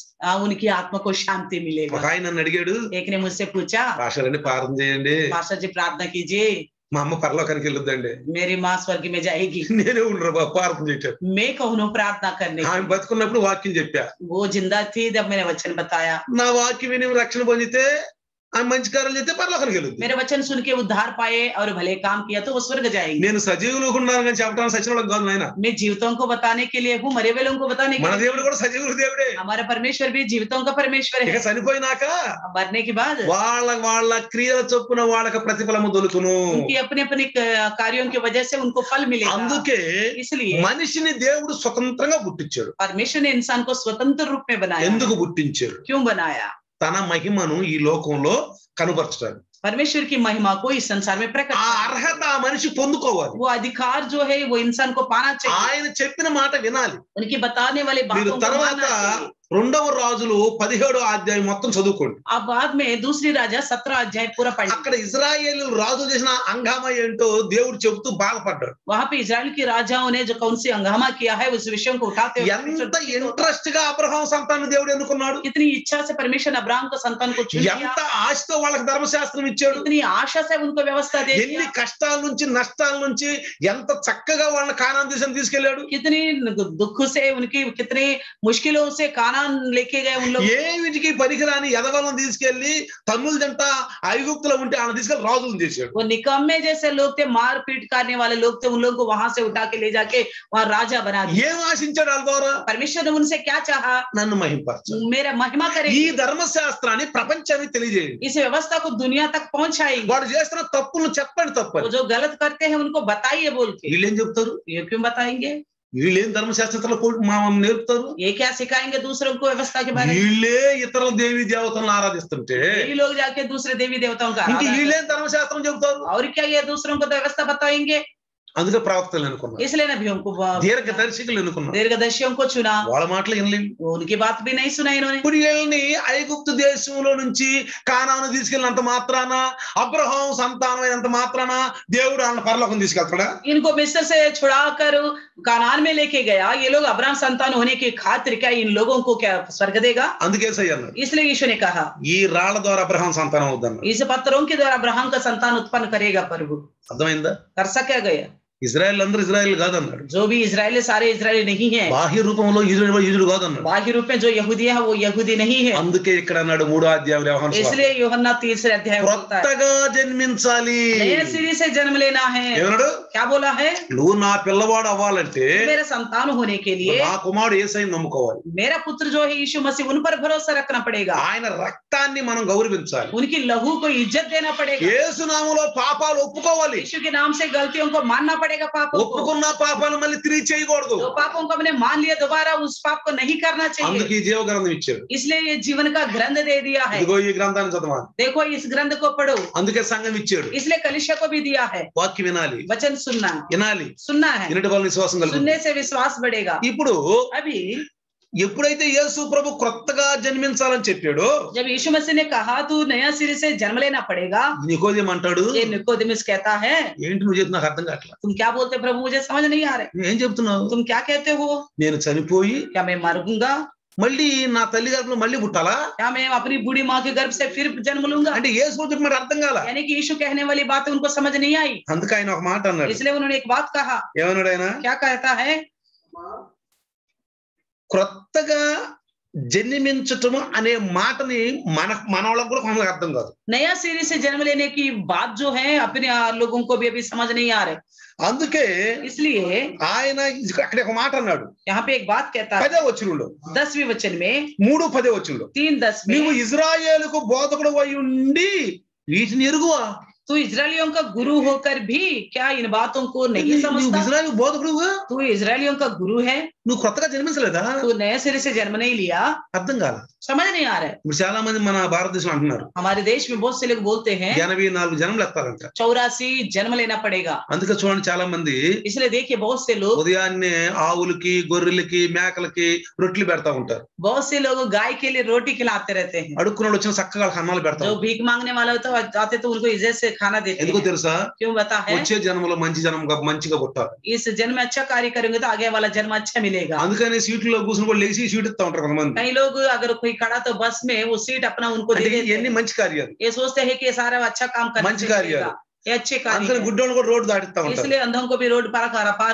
उनकी आत्मा को शांति ఒక मिलेगा। ఆయన నన్ను అడిగాడు, एक ने मुझसे पूछा, పాస్టర్ని ప్రార్థన చేయండి, मास्टर जी प्रार्थना कीजिए, మా అమ్మ పరలోకానికి వెళ్ళొద్దండి. मेरी माँ स्वर्ग में जाएगी। నేనే ఉండరు బాబు ప్రార్థన చేయటం. मैं कहूँ प्रार्थना करने की। ఆమె బతుకున్నప్పుడు వాక్యం చెప్పా. वो जिंदा थी जब मैंने वचन बताया, నా వాక్యం విని రక్షణ పొందితే ఆమె మంచి కార్యాలు చేస్తే పరలోకానికి వెళ్ళొద్దు. मेरे वचन सुन के उद्धार पाए और भले काम किया तो वो स्वर्ग जाएंगे। నేను సజీవులకు ఉన్నాను కానీ చెప్పడానికి సచిన వాళ్ళకి కాదు నాయన. मैं जीवितों को बताने के लिए हूँ, मरे वालों को बताने के మన लिए। దేవుడు కూడా సజీవుల దేవుడే. हमारा परमेश्वर भी जीवितों का परमेश्वर ఇక है। చనిపోయినాక मरने के बाद వాళ్ళ క్రియల చొప్పున వాళ్ళకి ప్రతిఫలము దొరుకును. उनकी अपने अपने कार्यों की वजह से उनको फल मिलेगा। అందుకే इसलिए మనిషిని దేవుడు స్వతంత్రంగా పుట్టించాడు. परमेश्वर ने इंसान को स्वतंत्र रूप में बनाया। ఎందుకు పుట్టించాడు? क्यों बनाया? తన మహిమను ఈ లోకంలో కనుపరచడానికి. परमेश्वर की महिमा को इस संसार में प्रकट ఆ करना। అర్హత ఆ మనిషి పొందుకోవాలి. वो अधिकार जो है वो इंसान को पाना चाहिए। ఆయన చెప్పిన మాట వినాలి. उनकी बताने वाले మీరు बातों को తర్వాత मानना चाहिए। 2వ రాజులు 17వ అధ్యాయం మొత్తం చదువుకోండి. अब बाद में दूसरी राजा 17 अध्याय पूरा पढ़। అక్కడ ఇజ్రాయేలు రాజు చేసిన హంగామా ఏంటో దేవుడు చెబుతూ బాధపడ్డాడు. वहां पे इजराइल के राजाओं ने जो कौन सी हंगामा किया है उस विषय को उठाते हुए ఎంత ఇంట్రెస్ట్ గా అబ్రహాం సంతానం దేవుడు ఎన్నుకున్నాడు. कितनी इच्छा से परमेश्वर अब्राहम को संतान को चुन लिया, ఎంత ఆశతో వాళ్ళకి ధర్మశాస్త్రం ఇచ్చాడు. कितनी आशा से उनको व्यवस्था दे ఎన్ని दिया, కష్టాల నుంచి నష్టాల నుంచి ఎంత చక్కగా వాళ్ళని కానాన్ దేశం తీసుకెళ్లాడు. कितनी दुख से उनकी कितनी मुश्किलों से कानान लेके गए उन लोग। ఏ వీటికి పనికిరాని యదవలను తీసుకెళ్లి తన్నులు జంట ఐగుప్తులో ఉంటే ఆయన తీసుకెళ్లి రాజులను చేశాడు. वो निकम्मे जैसे लोग थे, मार पीट करने वाले लोग थे, उन लोगों को वहां से उठा के ले जाके वहां राजा बना दिया। ఏం ఆశించాడు వాళ్ళ ద్వారా? परमेश्वर ने उनसे क्या चाहा? నన్ను మహింపరచు. मेरा महिमा ఈ करेगी, ధర్మశాస్త్రాన్ని ప్రపంచానికి తెలియజేయండి. इस व्यवस्था को दुनिया तक पहुंचाएगी। వాడు చేస్తున్న తప్పులను చెప్పండి वो తప్పని. जो गलत करते हैं उनको बताइए बोल के। వీళ్ళు ఏం చెప్తారు? ये क्यों बताएंगे? వీళ్ళు ఏం ధర్మశాస్త్రంలో నేర్పుతారు? ये क्या सिखाएंगे दूसरों को व्यवस्था के बारे में? వీళ్ళే ఇతర దేవి దేవతలను ఆరాధిస్తుంటే यही लोग जाके दूसरे देवी देवताओं का ఇంక आराधना వీళ్ళేం ధర్మశాస్త్రం చెబుతారు? और क्या ये दूसरों को तो व्यवस्था बताएंगे? అందుకే ప్రవక్తలు ఎన్నుకున్నారు, इसलिए नबियों को దీర్ఘదర్శకులు ఎన్నుకున్నారు. दीर्घदर्शियों को चुना, వాళ్ళ మాటలు వినలేదు. उनकी बात भी नहीं सुना इन्होंने। ఇప్పుడు వీళ్ళని ఐగుప్తు దేశంలో నుంచి కానాను తీసుకెళ్ళినంత మాత్రాన, అబ్రహాం సంతానమైనంత మాత్రాన దేవుడు వాళ్ళని పరలోకం తీసుకెళ్తాడా? इनको मिस्र से छुड़ाकर कानान में लेके गया, ये लोग अब्राहम संतान होने की खातिर क्या इन लोगों को क्या स्वर्ग देगा? అందుకే యేసయ్య అన్నాడు, इसलिए यीशु ने कहा ఈ రాళ్ల ద్వారా అబ్రహాం సంతానం అవుద్దన్నాడు. इस पत्थरों के द्वारा अब्राहम का संतान उत्पन्न करेगा प्रभु। అర్థమైందా? कर सका गया? ఇజ్రాయెల్ అందరూ ఇజ్రాయెల్ కాదన్నాడు. जो भी इजरायली सारे इजरायली नहीं है, బాహ్య రూపంలో యూదుడు కాదన్నాడు. बाह्य रूप में जो यहूदी है वो यहूदी नहीं है। అందుకే ఇక్కడ అన్నాడు 3వ అధ్యాయం యోహాను సువార్త, इसलिए यूहन्ना 3 अध्याय बोलता है కొత్తగా జన్మించాలి. नए सिरे से जन्म लेना है। ఏమన్నాడు? क्या बोला है? నువ్వు నా పిల్లవాడు అవ్వాలంటే मेरा संतान होने के लिए నా కుమారుడు యేసయ్యను నమ్ముకోవాలి. मेरा पुत्र जो है यीशु मसीह, उन पर भरोसा रखना पड़ेगा। ఆయన రక్తాన్ని మనం గౌరవించాలి. उनकी लहू को इज्जत देना पड़ेगा। యేసు నామములో పాపాలు ఒప్పుకోవాలి. यीशु के नाम से गलतियों को मानना पड़ेगा। पापों को, ఒప్పుకున్న పాపాలు మళ్ళీ తిరిగి చేయకూడదు. जो पापों को हमने मान लिया दोबारा उस पाप को नहीं करना चाहिए। అందుకే ఈ జీవ గ్రంథం ఇచ్చాడు. इसलिए ये जीवन का ग्रंथ दे दिया है। ఇదిగో ఈ గ్రంథాన్ని చదవాలి. देखो इस ग्रंथ को पढ़ो। అందుకే సంఘం ఇచ్చాడు. इसलिए कलीसिया को भी दिया है। వాక్యం వినాలి, वचन सुनना, వినాలి, सुनना है। వినడం వల్ల విశ్వాసం కలుగుతుంది. सुनने से विश्वास बढ़ेगा। ఇప్పుడు अभी ఎప్పుడైతే యేసు ప్రభు కొత్తగా జన్మించాలని చెప్పాడో, जब यीशु मसीह ने कहा तू नया सिरे से जन्म लेना पड़ेगा, నికోదేము అంటాడు, ये निकोदेमुस कहता है ఏంటి నువ్వు చెప్తున్నా నాకు అర్థం కావట్లేదు. तुम क्या बोलते प्रभु, मुझे समझ नहीं आ रहे। ఏం చెప్తున్నావు? तुम क्या कहते हो? నేను చనిపోయి क्या मैं मरूंगा? మళ్ళీ నా తల్లి గర్భంలో మళ్ళీ పుట్టాలా? क्या मैं अपनी बूढ़ी माँ के गर्भ से फिर जन्म लूंगा? అంటే యేసు ప్రభు చెప్పిన మాట అర్థం కాల. यानी कि यीशु कहने वाली बात उनको समझ नहीं आई। అందుకే ఆయన ఒక మాట అన్నాడు. इसलिए उन्होंने एक बात कहा। ఏమన్నాడు ఆయన? क्या कहता है? క్రొత్తగా జన్మించటము అనే మాటని మన వాళ్ళకు కూడా కొంతమందికి అర్థం కాదు. नया सिरे से जन्म लेने की बात जो है अपने लोगों को भी अभी समझ नहीं आ रहे। అందుకే इसलिए ఆయన అక్కడ ఒక మాట అన్నాడు. यहाँ पे एक बात कहता है 10వ వచనంలో, 10वें वचन में, 3:10 వచనంలో, 3:10 నీవు में, ఇజ్రాయేలుకు బోధకుడు అయి ఉండి వీటిని ఎరుగువా? तू इजरायलियों का गुरु होकर भी क्या इन बातों को नहीं నువ్వు समझता? ఇజ్రాయేలు బోధకుడుగా, तू इजरायलियों का गुरु है, నువ్వు కొత్తగా జన్మించలేదా? तू नए सिरे से जन्म नहीं लिया? అర్థం కాల. समझ नहीं आ रहा है। ఇప్పుడు చాలా మంది మన భారతదేశం అంటున్నారు हमारे देश में बहुत से लोग बोलते हैं 84 జన్మలు ఎత్తారంట. 84 जन्म लेना पड़ेगा। అందుకే చూడండి చాలా మంది इसलिए देखिए बहुत से लोग, ఉదయాన్నే ఆవులకి, గొర్రెలకి, మేకలకి రొట్టెలు పెడతా ఉంటారు. बहुत से लोग गाय के लिए रोटी खिलाते रहते हैं। అడుక్కున్న వాళ్ళు వచ్చిన చక్కగా అన్నాలు जो పెడతారు. भीख मांगने वाले होते हैं आते तो उनको इज्जत से खाना देते ఎందుకో हैं। తెలుసా? क्यों बता है? వచ్చే జన్మలో మంచి జన్మగా మంచిగా పుట్టాలి. इस जन्म में अच्छा कार्य करेंगे तो आगे वाला जन्म अच्छा मिलेगा। అందుకని సీట్లో కూర్చుని కూడా లేచి సీట్ ఇస్తా ఉంటారు కొంతమంది. कई लोग अगर कोई खड़ा तो बस में वो सीट अपना उनको दे అంటే देते ఇవన్నీ हैं। మంచి కార్యాలు, ये सोचते हैं कि ये सारा अच्छा काम करने మంచి से కార్యాలు. मिलेगा, ये अच्छे कार्य అందుకని हैं। గుడ్డోళ్ళు కూడా రోడ్డు దాటిస్తా ఉంటారు. इसलिए अंधों को भी रोड पार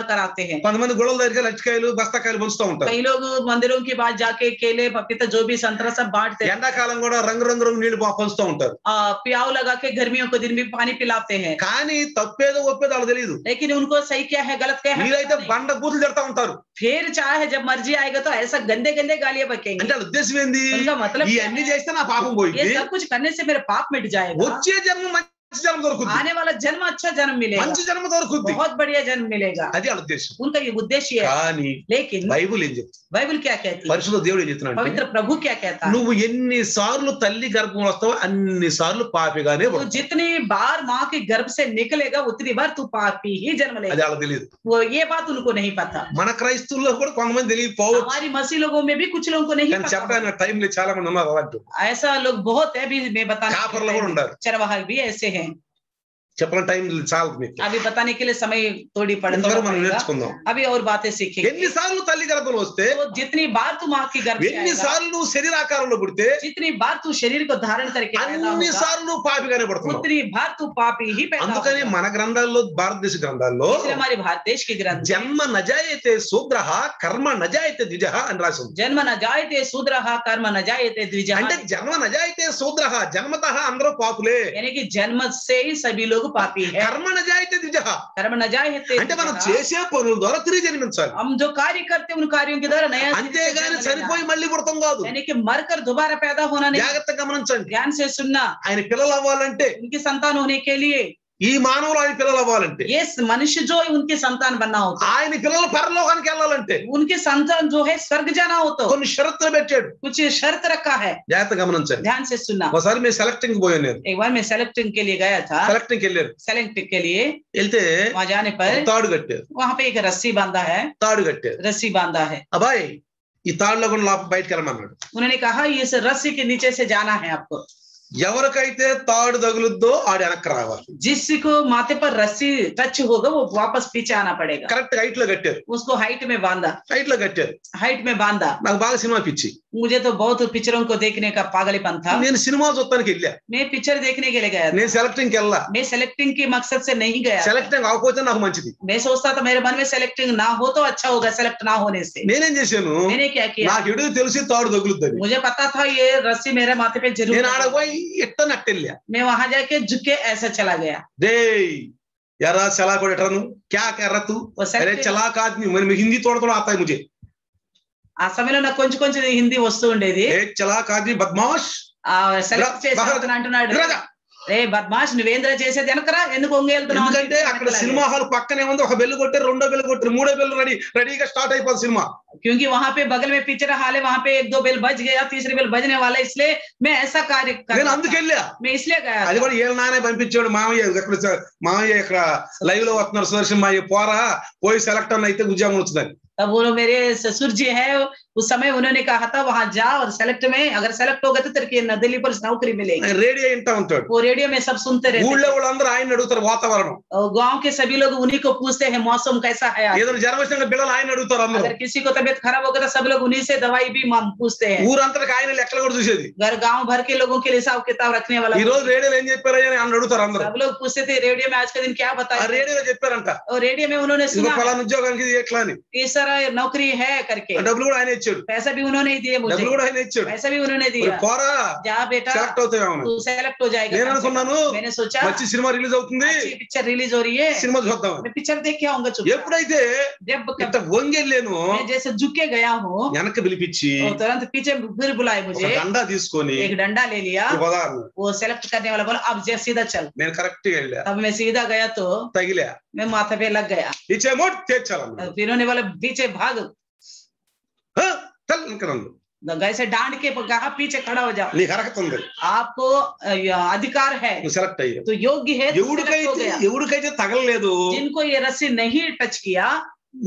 कराते हैं। కొంతమంది గొడవల దగ్గర లచ్చికాయలు, బస్తాకాయలు పంచుతూ ఉంటారు. कई लोग मंदिरों के पास जाके केले, पपीता, जो भी संतरा सब बांटते हैं। ఎండాకాలం కూడా రంగు రంగు నీళ్లు పంచుతూ ఉంటారు. प्याव लगा के गर्मियों को दिन भी पानी पिलाते हैं। కానీ తప్పేదో ఒప్పేదో వాళ్ళకి తెలియదు. लेकिन उनको सही क्या है गलत क्या है మీరైతే पता नहीं। బండ బూతులు తిడతా ఉంటారు. फिर चाहे जब मर्जी आएगा तो ऐसा गंदे गंदे गालियां बकेंगे। అంటే వాళ్ళ ఉద్దేశం ఏంది? उनका मतलब क्या ఇవన్నీ है? చేస్తే నా పాపం ये పోయింది, सब कुछ करने से मेरा पाप मिट जाएगा, వచ్చే జన్మ మంచి జన్మ దొరుకుతుంది, आने वाला जन्म अच्छा जन्म मिलेगा, మంచి జన్మ దొరుకుతుంది. बहुत बढ़िया जन्म मिलेगा। అది వాళ్ళ ఉద్దేశం. उनका ये उद्देश्य है। కానీ लेकिन బైబుల్ ఏం చెప్తుంది? बाइबल क्या कहती है? పరిశుద్ధ దేవుడు ఏం చెప్తున్నాడు? पवित्र प्रभु क्या कहता है? నువ్వు ఎన్ని సార్లు తల్లి గర్భంలో వస్తావో అన్ని సార్లు పాపిగానే तू పుడతావు. जितनी बार माँ के गर्भ से निकलेगा उतनी बार तू पापी ही जन्म అది लेगा। వాళ్ళకి తెలియదు. वो ये बात उनको नहीं पता। మన క్రైస్తవుల్లో కూడా కొంతమంది తెలియకపోవచ్చు. हमारी मसीह लोगों में भी कुछ लोगों को नहीं కానీ पता। చెప్పడానికి టైం లేదు, చాలా మంది ఉన్నారు అలాంటి. ऐसा लोग बहुत है, अभी मैं बताने కాపర్లు కూడా ఉంటారు. चरवाहा भी ऐसे हैं। చెప్పడానికి టైం చాలదు మీకు. अभी बताने के लिए समय थोड़ी ఇంతవరకు మనం पड़ेगा। నేర్చుకుందాం. अभी और बातें सीखेंगे। ఎన్నిసార్లు తల్లి గర్భంలో వస్తే, तो जितनी बार तू माँ की गर्भ से आएगा, ఎన్నిసార్లు నువ్వు శరీరాకారంలో పుడితే जितनी बार तू शरीर को धारण करके पैदा అన్ని होगा, సార్లు నువ్వు పాపిగానే పడుతున్నావు. उतनी बार तू पापी ही पैदा అందుకని होगा। మన గ్రంథాల్లో, భారతదేశ గ్రంథాల్లో इसलिए हमारे भारत देश के ग्रंथ జన్మ నజాయతే శూద్రః కర్మ నజాయతే ద్విజః అని రాసి ఉంది. जन्म न जायते शूद्रः कर्म न जायते द्विजः। అంటే జన్మ నజాయతే శూద్రః, జన్మతః అందరూ పాపులే. यानी कि जन्म से ही सभी लोग पापी है। కర్మ నజాయతే ద్విజః कर्म न जायते అంటే మనం द्विजः। చేసే పనుల ద్వారా తిరిగి జన్మించాలి. हम जो कार्य करते हैं उन कार्यों के द्वारा नया అంతేగాని చనిపోయి మళ్ళీ పుడతాం కాదు. यानी कि मरकर दोबारा पैदा होना नहीं। జాగ్రత్తగా గమనించండి. ध्यान से सुनना। ఆయన పిల్లలు అవ్వాలంటే उनकी संतान होने के लिए ఈ మానవులు ఆయన పిల్లలు అవ్వాలంటే, ये मनुष्य जो है उनके संतान बनना होता ఆయన పిల్లలు పరలోకానికి వెళ్ళాలంటే है, उनके संतान जो है स्वर्ग जाना होता है, కొన్ని షరతులు పెట్టాడు. कुछ शर्त रखा है। జాగ్రత్త గమనించండి. ध्यान से सुनना। ఒకసారి మేము సెలెక్టింగ్ పోయాను. నేను एक बार मैं सेलेक्टिंग के लिए गया था, సెలెక్టింగ్ వెళ్ళారు. सेलेक्टिंग के लिए వెళ్తే वहां जाने पर తాడు కట్టారు. वहां पे एक रस्सी बांधा है, తాడు కట్టారు. रस्सी बांधा है। అబ్బాయి ఈ తాడులో కూడా లోపల బయటకు వెళ్ళమన్నాడు. उन्होंने कहा इस रस्सी के नीचे से जाना है आपको। ఎవరికైతే తాడు తగులుద్దో ఆడు వెనక్కి రావాలి. जिसको माथे पर रस्सी टच होगा वो वापस पीछे आना पड़ेगा। కరెక్ట్ హైట్ లో కట్టారు. उसको हाइट में बांधा, హైట్ లో కట్టారు. हाइट में बांधा। నాకు బాగా సినిమా పిచ్చి. मुझे तो बहुत पिक्चरों को देखने का पागलपन था। నేను సినిమా చూడటానికి వెళ్ళా. मैं पिक्चर देखने के लिए गया था, నేను సెలెక్టింగ్ వెళ్ళా. मैं सेलेक्टिंग के मकसद से नहीं गया। సెలెక్టింగ్ అవ్వకపోతే నాకు మంచిది. मैं सोचता था मेरे मन में सेलेक्टिंग ना हो तो अच्छा होगा, सेलेक्ट ना होने से। నేనేం చేశాను, मैंने क्या किया, నాకు ఎడుగు తెలిసి తాడు తగులుద్దని मुझे पता था ये रस्सी मेरे माथे पे जरूर నేను लगेगा। ఆడపోయి ఇట్ట నట్టెళ్ళా. मैं वहां जाके झुके ऐसा चला गया। డే यारा चला को एटरनु क्या कर रहा तू, वो अरे चलाक आदमी, मैं हिंदी थोड़ा थोड़ा आता है मुझे. ఆ సమయంలో నాకు కొంచెం కొంచెం హిందీ వస్తూ ఉండేది। एक चलाक आदमी बदमाश సెలెక్ట్ చేసి అతను అంటున్నాడు, రే బద్మాష్ నువ్వేంద్ర చేసేది వెనకరా, ఎందుకు ఒంగేళ్తున్నావు? ఎందుకంటే అక్కడ సినిమా హాల్ పక్కనే ఉంది. ఒక బెల్ కొట్టారు, రెండో బెల్ కొట్టారు, మూడో బెల్ రెడీగా స్టార్ట్ అయిపోతుంది సినిమా. क्योंकि वहां पे बगल में पिक्चर हॉल है, वहां पे एक दो बेल बज गया, तीसरी बेल बजने वाला, इसलिए मैं ऐसा कार्य నేను అందుకు వెళ్ళా. मैं इसलिए गया। అది కూడా ఏళ్ళ నానే పంపించాడు. మామయ్య ఇక్కడ లైవ్ లో వస్తున్నారు, సుదర్శన్ మాయ పోరా పోయి సెలెక్ట్ అన్న అయితే ఉద్యోగం వచ్చుదని. तब वो मेरे ससुर जी है, उस समय उन्होंने कहा था वहां जा और सेलेक्ट में अगर सेलेक्ट होगा तो तेरे को दिल्ली पर नौकरी मिलेगी। రేడియో వింటా ఉంటాడు. वो रेडियो में सब सुनते रहते ఊళ్ళో వాళ్ళందరూ ఆయన అడుగుతారు వాతావరణం. और गांव के सभी लोग उन्हीं को पूछते हैं मौसम कैसा है आज। ఏదైనా జ్వరం వచ్చినా బిడ్డలు ఆయన అడుగుతారు అందరూ. अगर किसी को तबीयत खराब होगा तो सब लोग उन्हीं से दवाई भी पूछते हैं। ఊరంతటికి ఆయన లెక్కలు కూడా చూసేది. घर गांव भर के लोगों के लिए हिसाब किताब रखने वाला। ఈ రోజు రేడియోలో ఏం చెప్పారు అని ఆయన అడుగుతారు అందరూ. सब लोग पूछते थे रेडियो में आज का दिन क्या ఆ बताया। రేడియోలో చెప్పారంట, और रेडियो में उन्होंने ఇంకో सुना పలానా ఉద్యోగానికి ఇది ఎట్లా అని. इस तरह नौकरी है करके। డబ్బులు కూడా ఆయన ఇచ్చాడు. पैसा भी उन्होंने ही दिए मुझे, డబ్బులు కూడా ఆయన ఇచ్చాడు. पैसा भी उन्होंने మరి दिया। పోరా जा बेटा సెలెక్ట్ అవుతావేమో. तू सेलेक्ट हो जाएगा। నేను అనుకున్నాను मैंने सोचा మంచి సినిమా రిలీజ్ అవుతుంది, अच्छी पिक्चर रिलीज हो रही है, సినిమా చూద్దామని. मैं पिक्चर देख के आऊंगा चुप। ఎప్పుడైతే जब ఇంత వంగెళ్ళాను, मैं जैसे झुके गया हूँ, వెనక్కి పిలిపించి और तुरंत पीछे फिर बुलाए ఒక मुझे, దండా తీసుకొని एक डंडा ले लिया। ఉదాహరణ वो सेलेक्ट करने वाला बोला अब जैसे सीधा चल। నేను కరెక్ట్ గా వెళ్ళా, अब मैं सीधा गया तो తగిలా मैं माथे पे लग गया। ఇచ్చేమో తెచ్చాలన్న फिर उन्होंने बोला पीछे भाग, తల్లికరండు गए से डांट के कहा पीछे खड़ा हो जाओ, నీకు అర్హత ఉంది, आपको अधिकार है, నువ్వు సెలెక్ట్ అయ్యావు. तो योग्य है, तो select हो गया। ఎవరికైతే తగలలేదు, जिनको ये रस्सी नहीं टच किया,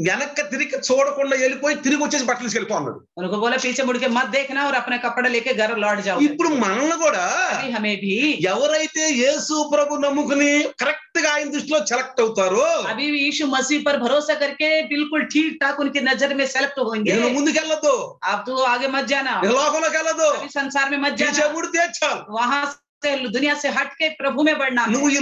వెనక్కి తిరిగి చూడకుండా వెళ్ళిపోయి తిరిగి వచ్చేసి బట్టలు తీసుకెళ్ళిపో అన్నాడు. उनको बोला पीछे मुड़ के मत देखना और अपने कपड़े लेके घर लौट जाओ। ఇప్పుడు మనల్ని కూడా अभी हमें भी ఎవరైతే యేసు ప్రభు నమ్ముకుని కరెక్ట్ గా ఆయన దృష్టిలో సెలెక్ట్ అవుతారో, अभी भी यीशु मसीह पर भरोसा करके बिल्कुल ठीक ठाक उनकी नजर में सेलेक्ट होंगे। నేను ముందుకెళ్ళొద్దు, आप तो आगे मत जाना, నేను లోకంలోకి వెళ్ళదు, अभी संसार में मत తీర్చే जाना, ముడి తీర్చాలి. वहां से दुनिया से हट के प्रभु में बढ़ना है। నువ్వు ఈ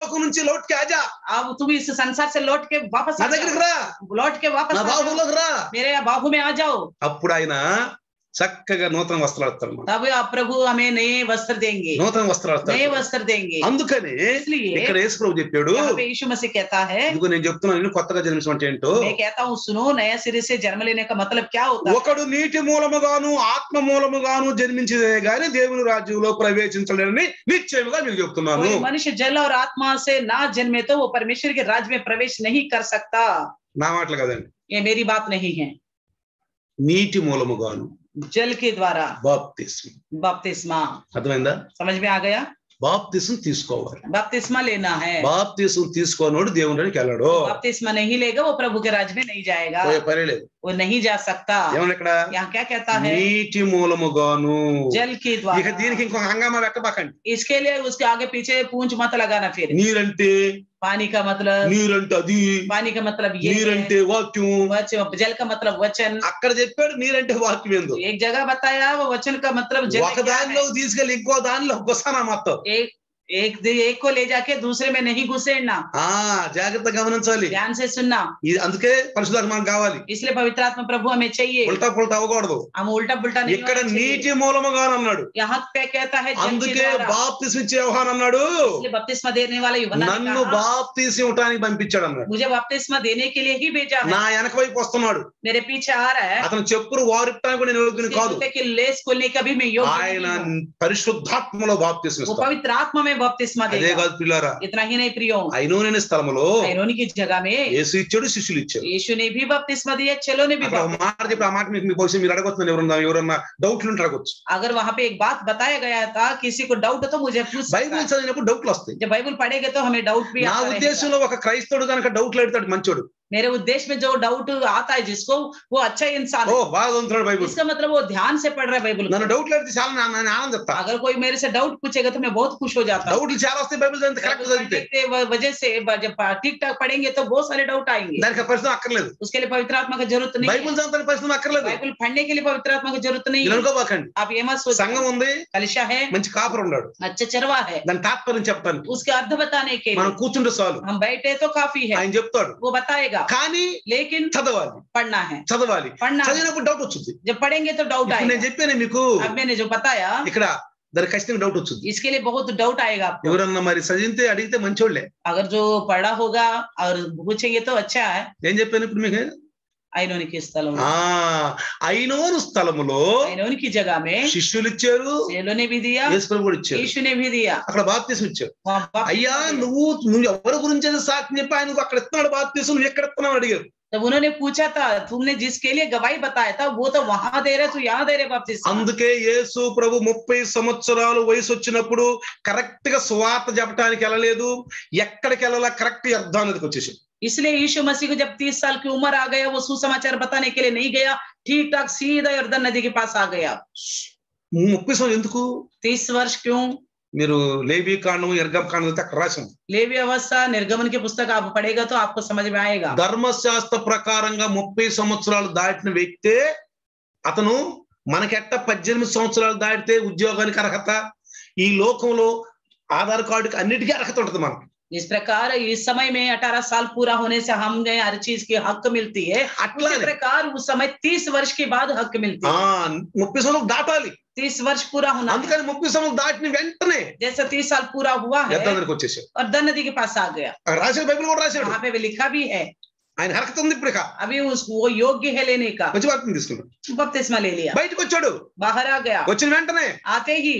లోకం నుంచి లోటుకి ఆజా, अब तुम इस संसार से लौट के वापस నా आ దగ్గరికి जाओ, రా, लौट के वापस నా आ जाओ, బాహులోకి రా. मेरे बाहु में आ जाओ। అప్పుడు ఆయన చక్కగా నూతన వస్త్రాలు ఇస్తాడు. तब आप प्रभु हमें नए वस्त्र देंगे, నూతన వస్త్రాలు नए ఇస్తాడు. वस्त्र देंगे। అందుకని इसलिए ఇక్కడ యేసు ప్రభు చెప్పాడు, यहाँ पे यीशु मसीह कहता है, ఇదిగో నేను చెప్తున్నాను, నేను కొత్తగా జన్మించమంటే ఏంటో. मैं कहता हूँ सुनो, नया सिरे से जन्म लेने का मतलब क्या होता है। ఒకడు నీటి మూలముగాను ఆత్మ మూలముగాను జన్మించిదే గాని దేవుని రాజ్యంలో ప్రవేశించలేడని నిశ్చయముగా మీకు చెప్తున్నాను. कोई मनुष्य जल और आत्मा से ना जन्मे तो वो परमेश्वर के राज्य में प्रवेश नहीं कर सकता। నా మాటలు కదండి. ये मेरी बात नहीं है। నీటి మూలముగాను जल के द्वारा బాప్తిస్మం. बपतिस्मा, అర్థమైందా? समझ में आ गया। బాప్తిస్మం తీసుకోవాలి. बपतिस्मा लेना है। బాప్తిస్మం తీసుకోనోడు దేవునికి వెళ్ళాడు. बपतिस्मा नहीं लेगा वो प्रभु के राज्य में नहीं जाएगा, పోయే పని లేదు. वो नहीं जा सकता। ఏమన్నా ఇక్కడ यहाँ क्या कहता है, నీటి మూలముగాను. जल के ఇక द्वारा। దీనికి ఇంకో హంగామా పెట్టబాకండి. इसके लिए उसके आगे पीछे पूंछ मत लगाना। फिर నీరంటే पानी का मतलब, నీరంటే అది, पानी का मतलब ये है, నీరంటే వాక్యం. जल का मतलब वचन। అక్కడ చెప్పాడు నీరంటే వాక్యం ఏందో. एक जगह बताया वो वचन का मतलब जल ఒక क्या है। దానిలో తీసుకెళ్ళి ఇంకో దానిలో గుసనా మొత్తం. एक को ले जाके दूसरे में नहीं घुसेड़ना। జాగ్రత్త గమనించాలి. ध्यान से सुनना। ఇది అందుకే పరిశుద్ధాత్మ మనకు కావాలి. इसलिए पवित्र आत्मा प्रभु हमें चाहिए। ఉల్టా పుల్టా అవ్వకూడదు. हम उल्टा पुल्टा नहीं ఇక్కడ होना चाहिए। నీటి మూలముగా అన్నాడు. यहाँ पे कहता है जल के అందుకే द्वारा। బాప్తిస్మ ఇచ్చే యోహాను అన్నాడు, इसलिए बपतिस्मा देने वाला यूहन्ना ने నన్ను कहा, బాప్తిస్మ ఇవ్వడానికి పంపించాడు అన్నాడు. मुझे बपतिस्मा देने के लिए ही भेजा है। నా వెనక వైపు వస్తున్నాడు, मेरे पीछे आ रहा है। అతను చెప్పులు వారిపటానికి కూడా నేను యోగ్యుని కాదు. जूते की लेस खोलने का भी मैं योग्य ఆయన नहीं हूँ। పరిశుద్ధాత్మలో బాప్తిస్మ वो ఇస్తాడు. पवित्र आत्मा में बपतिस्मा అదే देगा। కాదు పిల్లారా, इतना ही नहीं प्रियो, ఐనోని స్థలములో आयरोनी की जगह में యేసు ఇచ్చాడు, శిష్యులు ఇచ్చారు. यीशु ने भी बपतिस्मा दिया, चेलों ने भी అక్కడ ఒక మాట చెప్పి ఆ మాట మీకు బహుశా మీరు అడగొచ్చు, ఎవరన్నా డౌట్లు ఉంటే అడగొచ్చు. अगर वहां पे एक बात बताया गया था, किसी को डाउट तो मुझे पूछ सकता బైబిల్ है। చదివినప్పుడు డౌట్లు వస్తాయి. जब बाइबल पढ़ेंगे तो हमें डाउट भी నా आता रहेगा। ఉద్దేశంలో ఒక క్రైస్తవుడు కనుక డౌట్లు అడుగుతాడు మంచోడు. मेरे उद्देश्य में जो डाउट आता है जिसको, वो अच्छा इंसान ఓ है। బాగా చదువుతున్నాడు బైబిల్, इसका मतलब वो ध्यान से पढ़ रहा है बाइबल నన్ను को। డౌట్లు అడిగితే చాలా నేను ఆనందిస్తా. अगर कोई मेरे से डाउट पूछेगा तो मैं बहुत खुश हो जाता हूँ। డౌట్లు చాలా వస్తాయి బైబిల్ చదివితే, కరెక్ట్ बाइबल చదివితే. पढ़ने के वजह से जब ठीक ठाक पढ़ेंगे तो बहुत सारे डाउट आएंगे। దానికి పరిశ్రమ అక్కర్లేదు. उसके लिए पवित्र आत्मा की जरूरत नहीं బైబిల్ है। చదవడానికి పరిశ్రమ అక్కర్లేదు. बाइबल पढ़ने के लिए पवित्र आत्मा की जरूरत नहीं మీరు है। అనుకోబాకండి. आप ये मत सोचिए। సంఘం ఉంది, कलिशा है, మంచి కాపరు ఉన్నాడు, अच्छा चरवा है, దాని తాత్పర్యం చెప్పడానికి उसके अर्थ बताने के మనం लिए కూర్చుంటే చాలు, हम बैठे तो काफी है, ఆయన చెప్తాడు. वो बताएगा। కానీ लेकिन చదవాలి, पढ़ना है, చదవాలి. पढ़ना है। చదివినప్పుడు డౌట్ వచ్చింది. जब पढ़ेंगे तो डाउट ఇప్పుడు నేను आएगा। చెప్పాను మీకు, अब मैंने जो बताया, ఇక్కడ దానికి ఖచ్చితంగా డౌట్ వచ్చింది. इसके लिए बहुत डाउट आएगा आपको। ఎవరన్నా మరి చదివితే అడిగితే మంచోళ్లే. अगर जो पढ़ा होगा और पूछेंगे तो अच्छा है। ఏం చెప్పాను ఇప్పుడు మీకు? आइनोनी की स्थल में, ఐనోను స్థలములో आइनोनी की जगह में శిష్యులు ఇచ్చారు, चेलों ने भी दिया, యేసు ప్రభు కూడా ఇచ్చారు. यीशु ने भी दिया। అక్కడ బాప్తిసం ఇచ్చారు. वहाँ बपतिस्मा అయ్యా दिया। నువ్వు ఎవరి గురించి సాక్షి చెప్పి ఆయనకు అక్కడ ఇస్తున్నాడు బాప్తిసం, నువ్వు ఎక్కడ ఇస్తున్నావు అడిగారు. तब उन्होंने पूछा था, तुमने जिसके लिए गवाही बताया था वो तो वहां दे रहे, तू यहाँ दे रहे बपतिस्मा। అందుకే యేసు ప్రభు 30 సంవత్సరాలు వయసు వచ్చినప్పుడు కరెక్ట్ గా సువార్త చెప్పడానికి వెళ్ళలేదు, ఎక్కడికి వెళ్ళాలా కరెక్ట్ అర్థం అనేది వచ్చేసి. इसलिए यीशु मसीह को जब 30 साल की उम्र आ गया, वो सुसमाचार बताने के लिए नहीं गया, ठीक ठाक सीधा यर्दन नदी के पास आ गया। 30 సంవత్సరాలు ఎందుకు? 30 वर्ष क्यों? మీరు లేవి కాండం, ఎర్గం కాండం అక్కడ రాసింది. लेवी अवस्था निर्गमन की पुस्तक आप पढ़ेगा तो आपको समझ में आएगा। ధర్మశాస్త్ర ప్రకారంగా 30 సంవత్సరాలు దాటిన వ్యక్తే అతను, మనకెట్ట 18 సంవత్సరాలు దాటితే ఉద్యోగానికి అర్హత, ఈ లోకంలో ఆధార్ కార్డుకి అన్నిటికీ అర్హత ఉంటుంది మనకి. इस प्रकार इस समय में 18 साल पूरा होने से हमें हर चीज की हक मिलती है, उसी प्रकार उस समय 30 वर्ष के बाद हक मिलती है। 30 సంవత్సరాలు దాటాలి. 30 वर्ष पूरा होना है। అందుకని 30 సంవత్సరాలు దాటిన వెంటనే जैसे 30 साल पूरा हुआ है యెర్దాను నదికి వచ్చేసాడు. और दन नदी के पास आ गया। రాసిన బైబిల్ కూడా రాశాడు. वहां पे भी लिखा भी है, ఆయన అర్హత ఉంది. ఇప్పుడు अभी उसको वो योग्य है लेने का, వచ్చి వాటిని తీసుకున్నాడు, बपतिस्मा ले लिया, బయటకు వచ్చాడు. बाहर आ गया। వచ్చిన వెంటనే आते ही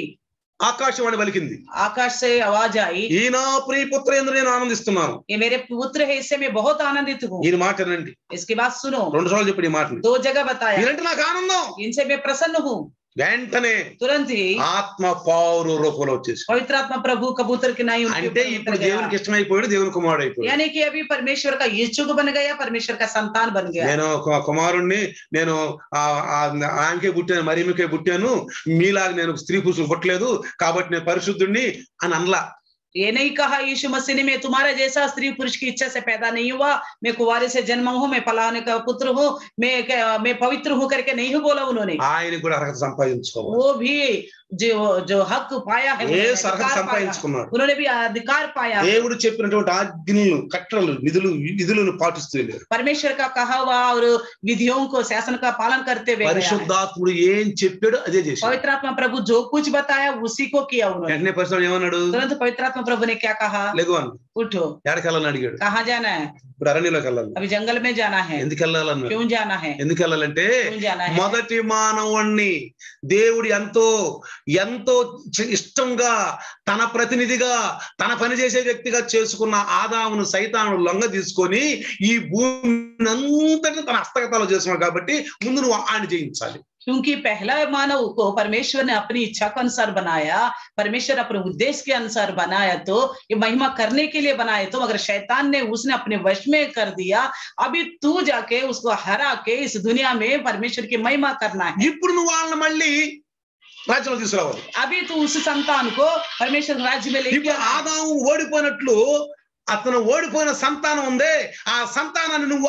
ఆకాశవాణి పలికింది, आकाश से आवाज आई, ఈ నా ప్రియ పుత్ర యందు నేను ఆనందిస్తున్నాను. ये मेरे पुत्र है, इससे मैं बहुत आनंदित हूँ। ఈ మాట వినండి. इसकी बात सुनो। 2 సార్లు చెప్పాడు ఈ మాటని. 2 जगह बताया, మీరంటే నాకు ఆనందం. इनसे मैं प्रसन्न हूँ। వెంటనే तुरंत ही ఆత్మ పౌరు రూపంలో వచ్చేసి, पवित्र आत्मा प्रभु कबूतर की नाई उनके అంటే ऊपर ఇప్పుడు उतर गया। దేవునికి ఇష్టమైపోయాడు, దేవుని కుమారుడు అయిపోయాడు. यानी कि अभी परमेश्वर का इच्छुक बन गया, परमेश्वर का संतान बन गया। నేను కుమారుణ్ణి, నేను ఆమెకే పుట్టాను, మరియమ్మకే పుట్టాను, మీలాగా నేను స్త్రీ పురుషులు పుట్టలేదు కాబట్టి నేను పరిశుద్ధుడిని అని అనలా. ये नहीं कहा यीशु मसीह ने, मैं तुम्हारा जैसा स्त्री पुरुष की इच्छा से पैदा नहीं हुआ, मैं कुंवारे से जन्म हूँ, मैं फलाने का पुत्र हूँ, मैं पवित्र हूँ करके नहीं बोला उन्होंने। ఆయన కూడా అర్హత సంపాదించుకోవాలి. वो भी जो हक पाया है, ఏ అర్హత సంపాదించుకున్నాడు. उन्होंने भी अधिकार पाया। దేవుడు చెప్పినటువంటి ఆజ్ఞలు, కట్టడలు, విధులను పాటిస్తూ వెళ్ళారు. परमेश्वर का कहा हुआ और विधियों को, शासन का पालन करते हुए गया है। పరిశుద్ధాత్ముడు ఏం చెప్పాడో అదే చేశాడు. पवित्र आत्मा प्रभु जो कुछ बताया उसी को किया उन्होंने। వెంటనే పరిశుద్ధుడు ఏమన్నాడు? तुरंत पवित्र आत्मा प्रभु ने क्या कहा? లెగు అన్నాడు. उठो। ఎక్కడికి వెళ్ళాలని అడిగాడు. कहाँ जाना है? ఇప్పుడు అరణ్యంలోకి వెళ్ళాలి. अभी जंगल में जाना है। ఎందుకు వెళ్ళాలన్నాడు? क्यों जाना है? ఎందుకు వెళ్ళాలంటే क्यों जाना है? మొదటి మానవుణ్ణి దేవుడు ఎంతో ఎంతో ఇష్టంగా తన ప్రతినిధిగా, తన పని చేసే వ్యక్తిగా చేసుకున్న ఆదామును సైతాను లొంగ తీసుకొని ఈ భూమిని అంతటిని తన హస్తగతాలు చేస్తున్నాడు కాబట్టి ముందు నువ్వు ఆయన జయించాలి. क्योंकि पहला मानव को परमेश्वर ने अपनी इच्छा के अनुसार बनाया, परमेश्वर अपने उद्देश्य के अनुसार बनाया, तो ये महिमा करने के लिए बनाया, तो मगर शैतान ने उसने अपने वश में कर दिया। अभी तू जाके उसको हरा के इस दुनिया में परमेश्वर की महिमा करना है। ఇప్పుడు నువ్వు వాళ్ళని మళ్ళీ రాజ్యంలో తీసుకురావాలి. अभी तू उस संतान को परमेश्वर राज्य में लेके ఇప్పుడు ఆదాము ఓడిపోయినట్లు అతను ఓడిపోయిన సంతానం ఉందే, ఆ సంతానాన్ని నువ్వు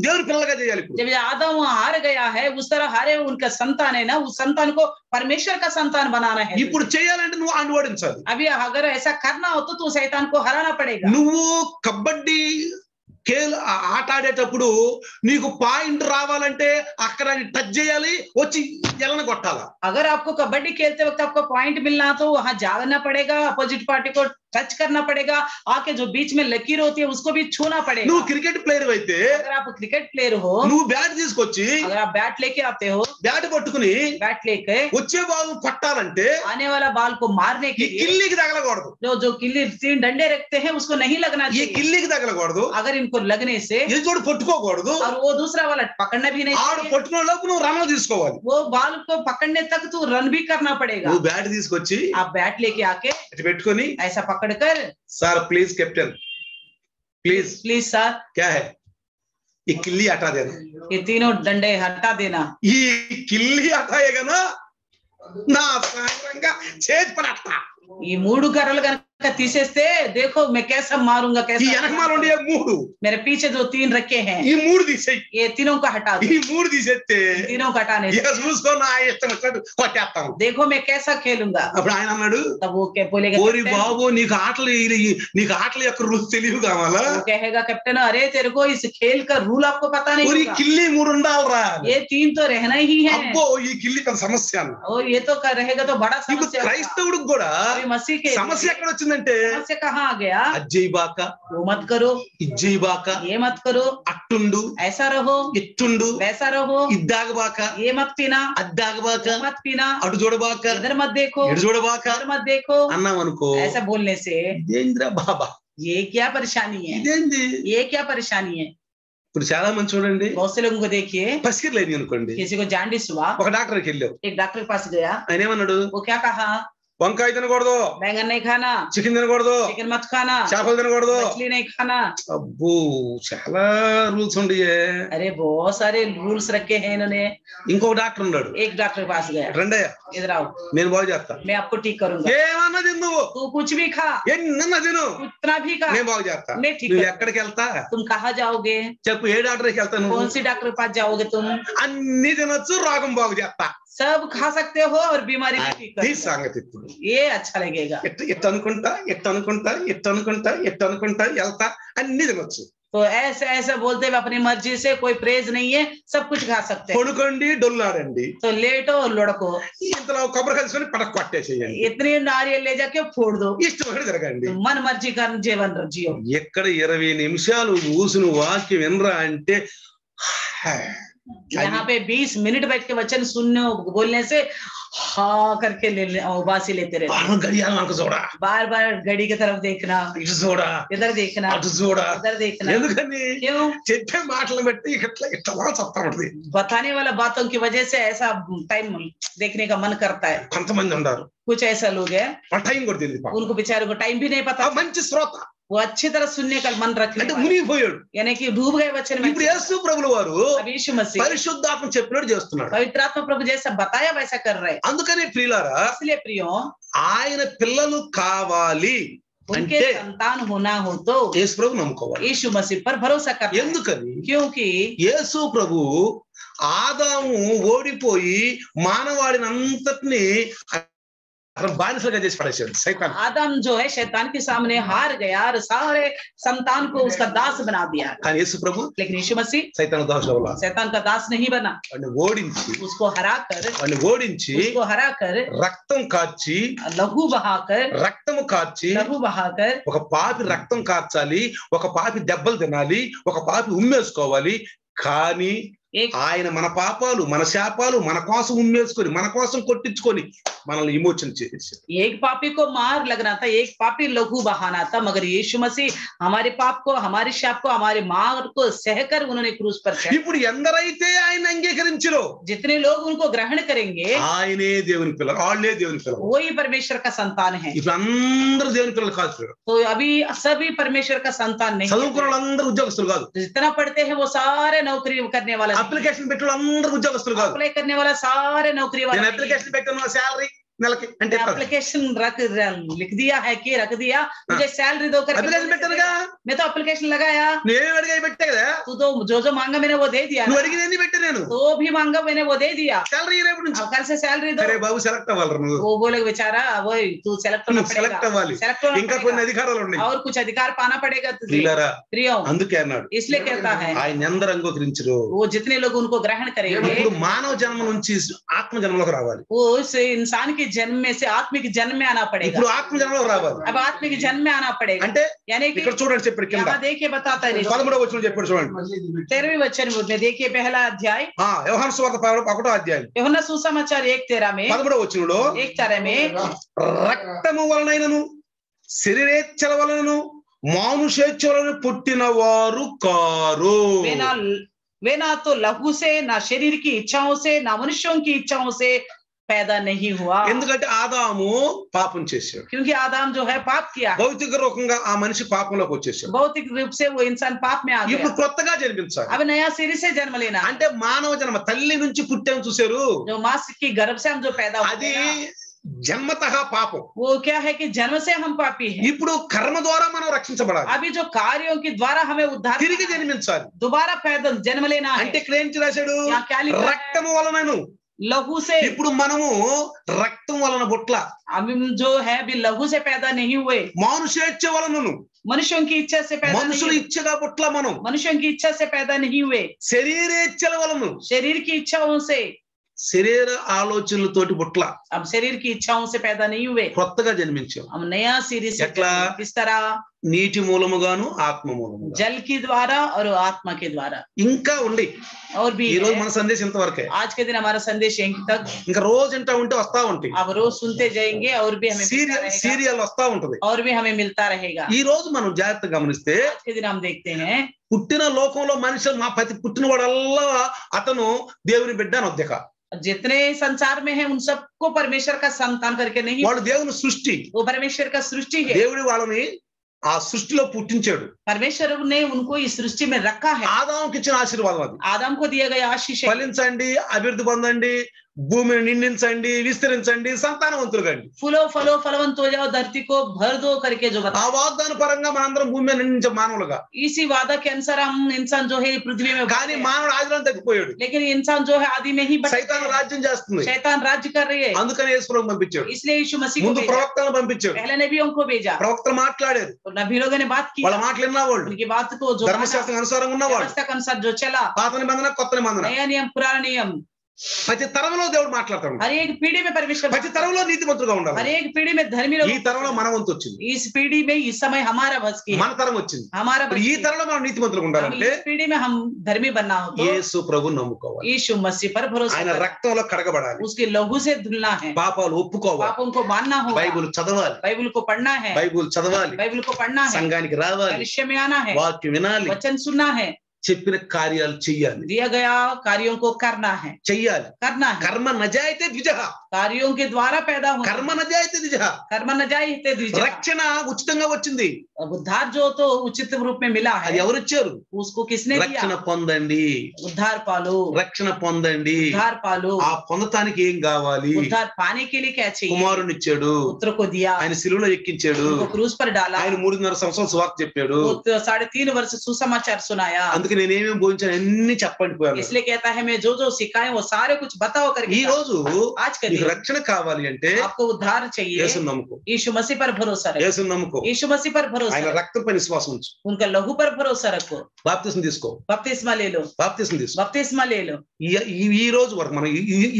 దేవుని పిల్లలుగా చేయాలి. जब आदम हार गया है, उस तरह हारे उनका संतान है ना, उस संतान को परमेश्वर का संतान बनाना है। ఇప్పుడు చేయాలంటే నువ్వు ఆయన ఓడించాలి. अभी अगर ऐसा करना हो तो शैतान को हराना पड़ेगा। నువ్వు కబడ్డీ ఆట ఆడేటప్పుడు నీకు పాయింట్ రావాలంటే అక్కడ టచ్ చేయాలి, వచ్చి ఎలన కొట్టాలా. अगर आपको कबड्डी खेलते वक्त आपको पॉइंट मिलना तो वहां जाना पड़ेगा, अपोजिट पार्टी को टच करना पड़ेगा, आके जो बीच में लकीर होती है उसको भी छूना पड़ेगा। నువ్వు క్రికెట్ ప్లేయర్ అయితే अगर आप क्रिकेट प्लेयर हो, నువ్వు బ్యాట్ తీసుకొచ్చి अगर आप बैट लेके आते हो, బ్యాట్ పట్టుకుని बैट लेके వచ్చే బాల్ కొట్టాలంటే आने वाला बॉल को मारने ఈ के लिए కిల్లీకి తగలకూడదు, जो किल्ली 3 डंडे रखते हैं उसको नहीं लगना ఈ चाहिए। కిల్లీకి తగలకూడదు, अगर इनको लगने से ఎదుటోడు పట్టుకోకూడదు, और वो दूसरा वाला पकड़ना भी नहीं ఆడు चाहिए, పట్టుకునే లోపు నువ్వు రన్లు తీసుకోవాలి। वो बॉल को पकड़ने तक तो रन भी करना पड़ेगा। నువ్వు బ్యాట్ తీసుకొచ్చి आप बैट लेके आके ఇటు పెట్టుకొని ऐसा पकड़कर, sir please captain please please sir क्या है ఈ కిల్లి హటా దేనా, ये तीनों डंडे हटा देना। ఈ కిల్లి హటాయేగనా నా సాయంగా చేతి పడతా। ఈ 3 కర్రలు కనుక తీసేస్తే देखो मैं कैसा मारूंगा, ఈ कैसा వెనకమాల ఉండే 3 मेरे पीछे जो 3 रखे हैं ఈ 3 తీసేయి, ये तीनों को हटा दो। ఈ 3 తీసేస్తే तीनों को हटाने से ఇక చూసుకో నా ఇష్టం వచ్చినట్టు కొట్టేస్తాం। देखो मैं कैसा खेलूंगा। అప్పుడు ఆయన అన్నాడు, तब वो क्या बोलेगा, ఓరి कैप्टन? బాబు నీకు ఆటల యొక్క రూల్స్ తెలియదు కావాలా, वो कहेगा कैप्टन अरे तेरे को इस खेल का रूल आपको पता नहीं ఓరి होगा, కిల్లి 3 ఉండాలరా। ये 3 तो रहना ही है। అబ్బో ఈ కిల్లి పెద్ద సమస్య అన్న। और ये तो रहेगा तो बड़ा ఇప్పుడు समस्या होगा। క్రైస్తవుడికి కూడా अभी मसीह के సమస్య ఎక్కడ వచ్చిందంటే समस्या कहाँ आ गया, అజ్జయి బాక वो मत करो, ఇజ్జయి బాక ये मत करो, అట్టుండు ऐसा रहो, ఇట్టుండు वैसा रहो, ఇద్దాగబాక ये मत पीना, అద్దాగబాక वो मत पीना, అటు చూడబాక इधर मत देखो, ఇటు చూడబాక इधर मत देखो। అన్నాం అనుకో, ऐसा बोलने से ఇదేంద్రా బాబా, ये क्या परेशानी है, ఇదేంది। ये क्या परेशानी है। ఇప్పుడు చాలా మంది చూడండి, बहुत से लोगों को देखिए, పసికిర్ లేని అనుకోండి, किसी को जांडिस हुआ, ఒక డాక్టర్కి వెళ్ళావు, एक डॉक्टर के पास गया, ఆయన ఏమన్నాడు, वो क्या कहा, వంకాయ తినకూడదు, बैंगन नहीं खाना, చికెన్ తినకూడదు, चिकन मत खाना, చేపలు తినకూడదు। मछली नहीं खाना। అబ్బో చాలా రూల్స్ ఉండయే। अरे बहुत सारे रूल्स रखे हैं इन्होंने। ఇంకో డాక్టర్ ఉన్నాడు, एक डॉक्टर के पास गया, రండయ్య इधर आओ నేను బాగు చేస్తా, मैं आपको ठीक करूंगा, ఏమన్నా తిను నువ్వు, तू कुछ भी खा, ఎన్నన్నా తిను, उतना भी खा, నేను బాగు చేస్తా। मैं ठीक నువ్వు करूंगा। ఎక్కడికి వెళ్తా तुम कहाँ जाओगे, చెప్పు, ఏ డాక్టర్కి వెళ్తా నువ్వు, कौन सी डॉक्टर के पास जाओगे तुम, అన్ని తినొచ్చు, రోగం బాగు చేస్తా। सब खा सकते हो और बीमारी भी ठीक कर ఈ सकते हो। సంగతి ఇప్పుడు ये अच्छा लगेगा। ఎట్ట అనుకుంటా వెళ్తా, అన్ని తినొచ్చు। तो ऐसे ऐसे बोलते हुए अपनी मर्जी से, कोई प्रेज नहीं है, सब कुछ खा सकते हैं। కొనుకోండి, డొల్లాడండి, तो लेटो और लुढ़को, ఇంతలో కొబ్బరి కలిసుకొని పడక కొట్టేసేయండి, इतनी नारियल ले जाके फोड़ दो, ఇష్టం తిరగండి। तो मन मर्जी का जीवन जियो। ఎక్కడ 20 నిమిషాలు ఊసును వాక్యం వినరా అంటే यहाँ पे 20 मिनट बैठ के वचन सुनने बोलने से हाँ करके उबासी लेते रहते हैं। గడియారం మనకు చూడా, बार बार घड़ी की तरफ देखना, ఇటు చూడా, इधर देखना, అటు చూడా, उधर देखना। ఎందుకని क्यों? చెప్పే మాటలు బట్టి ఇట్లా చెప్తా ఉంటది। बताने वाला बातों की वजह से ऐसा टाइम देखने का मन करता है। కొంతమంది ఉన్నారు, कुछ ऐसा लोग हैं, ఆ టైం కూడా తెలియదు పాపం। उनको बेचारों को टाइम भी नहीं ఆ पता, మంచి శ్రోత वो अच्छी तरह सुनने का मन रखने అంటే वाले, మునిగిపోయాడు। यानी कि डूब गए वचन में। ఇప్పుడు యేసు ప్రభుల వారు अब यीशु मसीह పరిశుద్ధాత్మ చెప్పినట్టు చేస్తున్నాడు। पवित्र आत्मा प्रभु जैसा बताया वैसा कर रहे हैं। అందుకనే ప్రియులారా, इसलिए प्रियो, ఆయన పిల్లలు కావాలి उनके అంటే संतान होना हो तो యేసు ప్రభు నమ్ముకోవాలి। यीशु मसीह पर भरोसा करना है। ఎందుకని क्योंकि యేసు ప్రభు ఆదాము ఓడిపోయి మానవాడిని అంతటిని బానిసలుగా చేసి పడేశాడు సైతాన్। आदम जो है शैतान के सामने हार गया और सारे संतान को उसका दास बना दिया। కానీ యేసు ప్రభు लेकिन यीशु मसीह సైతాన్ దాసుడు అవ్వలా, शैतान का दास नहीं बना, వాడిని ఓడించి उसको हराकर రక్తం కార్చి लहू बहाकर రక్తము కార్చి लहू बहाकर ఒక పాపి రక్తం కార్చాలి, ఒక పాపి దెబ్బలు తినాలి, ఒక పాపి ఉమ్మేసుకోవాలి, కానీ एक ఆయన మన పాపాలు, మన శాపాలు మన కోసం ఉమ్మేసుకొని, మన కోసం కొట్టించుకొని మనల్ని విమోచన చేసేసాడు। एक पापी को मार लगना था, एक पापी लहू बहाना था, मगर यीशु मसीह हमारे पाप को, हमारे शाप को, हमारे मार को सहकर उन्होंने क्रूस पर चढ़ा। ఇప్పుడు ఎందరైతే ఆయన అంగీకరించరో जितने लोग उनको ग्रहण करेंगे ఆయనే దేవుని పిల్లలు, వాళ్ళే దేవుని పిల్లలు। वही परमेश्वर का संतान है। ఇప్పుడు అందరూ దేవుని పిల్లలు కాదు, तो अभी सभी परमेश्वर का संतान नहीं, చదువుకున్న వాళ్ళందరూ ఉద్యోగస్తులు కాదు, जितना पढ़ते हैं वो सारे नौकरी करने वाला, అప్లికేషన్ పెట్టిన వాళ్ళందరూ ఉద్యోగస్తులు కాదు। अप्लाई करने वाला सारे नौकरी నేను वाला। అప్లికేషన్ పెట్టిన శాలరీ నెలకి అంటే एप्लीकेशन लिख दिया है कि रख दिया, मुझे सैलरी दो करके। అప్లికేషన్ పెట్టానుగా, मैं तो एप्लीकेशन लगाया, నేను అడిగా పెట్టే కదా, तू तू तो जो मांगा मैंने वो दे दिया నువ్వు ना, అడిగినన్ని పెట్టా నేను, तो भी मांगा मैंने वो दे दिया, సాలరీ రేపు నుంచి. अब कल से सैलरी दो। అరే బాబు సెలెక్ట్ అవ్వాలి నువ్వు, वो बोले बेचारा वो तू सेलेक्ट होना నువ్వు సెలెక్ట్ पड़ेगा, అవ్వాలి, सेलेक्ट होना ఇంకా కొన్ని पड़ेगा అధికారాలు ఉన్నాయి. और कुछ अधिकार पाना पड़ेगा तुझे। ప్రియులారా, प्रियो, అందుకే అన్నాడు इसलिए कहता है ఆయన ఎందరు అంగీకరించరు. वो जितने लोग उनको ग्रहण करेंगे, ఇప్పుడు మానవ జన్మ నుంచి ఆత్మ జన్మలోకి రావాలి. वो उस इंसान के जन्म में से आत्मिक जन्म में आना पड़ेगा, ఇప్పుడు ఆత్మ జన్మలోకి రావాలి अब आत्मिक जन्म में आना पड़ेगा। అంటే यानी कि ఇక్కడ చూడండి చెప్పాడు కింద यहाँ देखिए बताता है 13వ వచనం చెప్పాడు చూడండి. 13वें वचन में देखिए पहला अध्याय యోహాను సువార్త 1వ అధ్యాయం यूहन्ना सुसमाचार 1:13 में 13వ వచనంలో 1:13 में రక్తము వలనైనను శరీరేచ్ఛల వలనను మానుషేచ్ఛ వలన పుట్టిన వారు కారు. वे ना तो लहू से, ना शरीर की इच्छाओं से, ना मनुष्यों की इच्छाओं से पैदा नहीं हुआ, ఎందుకంటే ఆదాము పాపం చేశాడు, क्योंकि आदम जो है पाप किया, భౌతిక రూపంగా ఆ మనిషి పాపంలోకి వచ్చేసాడు. भौतिक रूप से वो इंसान पाप में आ ఇప్పుడు गया, కొత్తగా జన్మించాలి. अब नया सिरे से जन्म लेना, అంటే మానవ జన్మ తల్లి నుంచి పుట్టాము చూశారు, जो माँ की गर्भ से हम जो पैदा అది होते हैं జన్మతః పాపం. वो क्या है कि जन्म से हम पापी हैं। ఇప్పుడు కర్మ ద్వారా మనం రక్షించబడాలి, अभी जो कार्यों के द्वारा हमें उद्धार తిరిగి జన్మించాలి. दोबारा पैदा जन्म लेना అంటే है। ఇక్కడ ఏం రాశాడు, यहाँ क्या लिखा है? రక్తము వలనను. लहू से, ఇప్పుడు మనము రక్తం వలన పుట్ల, हम जो है अभी लहू से पैदा नहीं हुए, మానుషేచ్ఛ వలనను, मनुष्यों की इच्छा से पैदा మనుషుల नहीं, ఇచ్చగా పుట్ల మనం, मनुष्यों की इच्छा से पैदा नहीं हुए, శరీరేచ్ఛల వలన, शरीर की इच्छाओं से, శరీర ఆలోచనలతోటి పుట్ల, अब शरीर की इच्छाओं से पैदा नहीं हुए, కొత్తగా జన్మించాం. हम नया सिरे से ఎట్లా? इस तरह నీటి మూలముగాను ఆత్మ మూలముగా. जल के द्वारा और आत्मा के द्वारा। ఇంకా ఉండి और भी ఈ రోజు है, మన సందేశం ఇంతవరకే. आज के दिन हमारा संदेश यहीं तक, ఇంకా రోజు వింటా ఉంటే వస్తా ఉంటాయి, अब रोज सुनते जाएंगे और भी हमें मिलता रहेगा, సీరియల్ వస్తా ఉంటది. और भी हमें मिलता रहेगा। ఈ రోజు మనం జాగ్రత్తగా గమనిస్తే आज के दिन हम देखते हैं పుట్టిన లోకంలో మనిషి మా ప్రతి పుట్టిన వాడల్లా అతను దేవుని బిడ్డ అని వద్దక, जितने संसार में है उन सबको परमेश्वर का संतान करके नहीं, వాళ్ళు దేవుని సృష్టి, वो परमेश्वर का सृष्टि है। దేవుడి వాళ్ళని ఆ సృష్టిలో పుట్టించాడు. परमेश्वर ने उनको इस सृष्टि में रखा है। ఆదాముకి ఇచ్చిన ఆశీర్వాదం అది. आदम को दिया गया आशीष है, ఫలించండి, అభివృద్ధి పొందండి, భూమిని నిండించండి, విస్తరించండి, సంతానవంతులు కండి. फूलो फलो फलवंत हो जाओ, धरती को भर दो करके जो ఆ बता, వాగ్దాన పరంగా మనందరం భూమి మీద నిండించే మానవులుగా. इसी वादा के अनुसार हम इंसान जो है पृथ्वी में కానీ बसे हैं। మానవుడు ఆదిలో తగ్గిపోయాడు, लेकिन इंसान जो है आदि में ही भटके సైతాను हैं। రాజ్యం చేస్తుంది. शैतान राज्य कर रही है, అందుకని యేసుప్రభువుని పంపించాడు. इसलिए यीशु मसीह को ముందు भेजा, ప్రవక్తలను పంపించాడు, पहले नबियों को भेजा, ప్రవక్తలు మాట్లాడారు, और नबी लोगों ने बात की, వాళ్ళ మాటలు విన్నవాళ్ళు, उनकी बात को जो माना, ధర్మశాస్త్రం అనుసారంగా ఉన్నవాళ్ళు, व्यवस्था के अनुसार जो चला, పాత నిబంధన కొత్త నిబంధన, नया नियम पुराना नियम, ప్రతి తరంలో దేవుడు మాట్లాడతాడు. हर एक पीढ़ी में परमेश्वर, ప్రతి తరంలో నీతిమంతులుగా हर ఉండాలి. एक पीढ़ी में धर्मी ఈ लोग, తరంలో మన వంతు వచ్చింది, इस पीढ़ी में इस समय हमारा बस की है, మన తరం వచ్చింది. हमारा ఇప్పుడు बस ఈ की है। తరంలో మనం నీతిమంతులుగా हम ఉండాలంటే इस पीढ़ी में हम धर्मी बनना हो तो యేసు ప్రభు నమ్ముకోవాలి, यीशु मसीह पर भरोसा ఆయన करना, రక్తంలో కడగబడాలి, उसके लहू से धुलना है, పాపాలు ఒప్పుకోవాలి, पापों को मानना होगा, బైబిల్ చదవాలి, बाइबल को पढ़ना है, బైబిల్ చదవాలి, बाइबल को पढ़ना है, సంఘానికి రావాలి, कलिसिया में आना है, వాక్యం వినాలి, वचन सुनना है, చెప్పిన కార్యాలు చెయ్యాలి, दिया गया कार्यों को करना है, చెయ్యాలి. करना है, కర్మ నజాయితే ద్విజః, कार्यों के द्वारा पैदा हो, కర్మ నజాయితే ద్విజః. कर्म न जाए द्विजा, రక్షణ ఉచితంగా వచ్చింది, अब उद्धार जो तो उचित रूप में मिला అది है, ఎవరిచ్చారు? उसको किसने రక్షణ दिया? పొందండి, उद्धार पालो, రక్షణ పొందండి. उद्धार पालो, ఆ పొందటానికి ఏం కావాలి? उद्धार पाने के लिए क्या चाहिए? కుమారుని ఇచ్చాడు, पुत्र को दिया, ఆయన సిలువలో ఎక్కించాడు, उनको क्रूज पर डाला, ఆయన 3.5 సంవత్సరాలు సువార్త చెప్పాడు. वो 3.5 वर्ष सुसमाचार सुनाया, అందుకే నేనేమేమి బోధించాను అన్ని చెప్పండి పోయాను. इसलिए कहता है मैं जो जो सिखाए वो सारे कुछ बताओ ఈ करके। రోజు आज के నీకు दिन రక్షణ కావాలి అంటే आपको उद्धार चाहिए, యేసుని నమ్ముకో, यीशु मसीह पर भरोसा रखो, యేసుని నమ్ముకో, यीशु मसीह पर भरोसा ఆయన रखो, రక్తం పైన విశ్వాసం ఉంచు, उनका लहू पर भरोसा रखो, బాప్తిసం తీసుకో, बपतिस्मा ले लो, బాప్తిసం తీసుకో. बपतिस्मा ले लो, ఈ రోజు వరకు మనం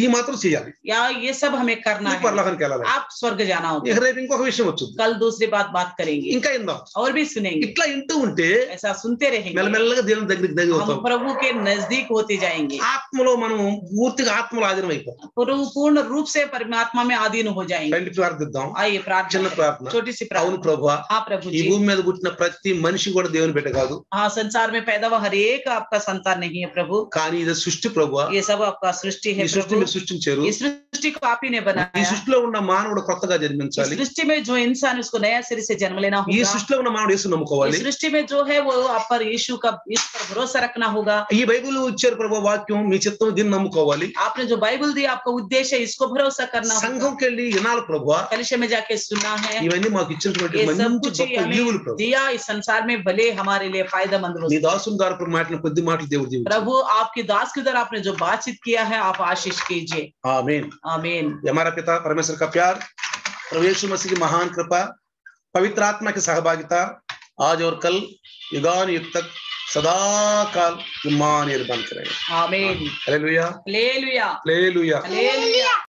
ఈ మాత్రం చేయాలి. या ये सब हमें करना ఈ है, పరలోకానికి వెళ్ళాలి. आप स्वर्ग जाना ఇక होगा। రేపు ఇంకొక విషయం వచ్చింది, कल दूसरी बात करेंगे, ఇంకా ఇందాం. और भी सुनेंगे, ఇట్లా ఇంటూ ఉంటే ऐसा सुनते रहेंगे, మెల్లమెల్లగా దేవుని దగ్గరికి దగ్గర అవుతాం. हम प्रभु के नजदीक होते जाएंगे, ఆత్మలో మనం పూర్తిగా ఆత్మలో ఆధీనం అయిపోతాం. पूर्ण रूप से परमात्मा में आधीन हो जाएंगे। రండి ప్రార్థిద్దాం. आइए చిన్న प्रार्थना, ప్రార్థన. छोटी सी అవును प्रार्थना। ప్రభువా, हाँ प्रभु ఈ जी, భూమి మీద పుట్టిన ప్రతి మనిషి కూడా దేవుని బిడ్డ కాదు, हाँ संसार में पैदा हुआ हर एक आपका संतान नहीं है प्रभु, కానీ ఇది సృష్టి ప్రభువా. ये सब आपका सृष्टि है ఈ సృష్టి प्रभु, మీరు సృష్టించారు. इस सृष्टि को आप ही ने ఈ बनाया, సృష్టిలో ఉన్న మానవుడు కొత్తగా इस జన్మించాలి. सृष्टि में जो इंसान उसको नया सिरे से जन्म लेना ఈ होगा, సృష్టిలో ఉన్న మానవుడు యేసు इस నమ్ముకోవాలి. सृष्टि में जो है वो आप पर यीशु का इस पर भरोसा रखना होगा। ఈ బైబిల్ ఇచ్చారు ప్రభు వాక్యం మీ చిత్తం దీన్ని నమ్ముకోవాలి आपने जो बाइबल दिया आपका उद्देश्य है, इसको भरोसा करना होगा। సంఘంకి వెళ్ళి వినాలి ప్రభు कलीसिया में जाके सुनना है। ఇవన్నీ మాకు ఇచ్చినటువంటి ये सब మంచి कुछ గొప్ప हमें ఈవులు ప్రభు दिया इस संसार में, भले हमारे लिए फायदेमंद हो। నీ దాసుని ద్వారా ప్రభు మాటలు కొద్ది మాటలు దేవుడు దీవించు प्रभु आपके दास के द्वारा आपने जो बातचीत किया है, आप आशीष कीजिए। आमीन आमीन। हमारा पिता परमेश्वर का प्यार, प्रभु यीशु मसीह की महान कृपा, पवित्र आत्मा की सहभागिता आज और कल युगान युग तक सदा काल मान निर्माण करें। आमीन। Hallelujah hallelujah hallelujah. हालेलुया।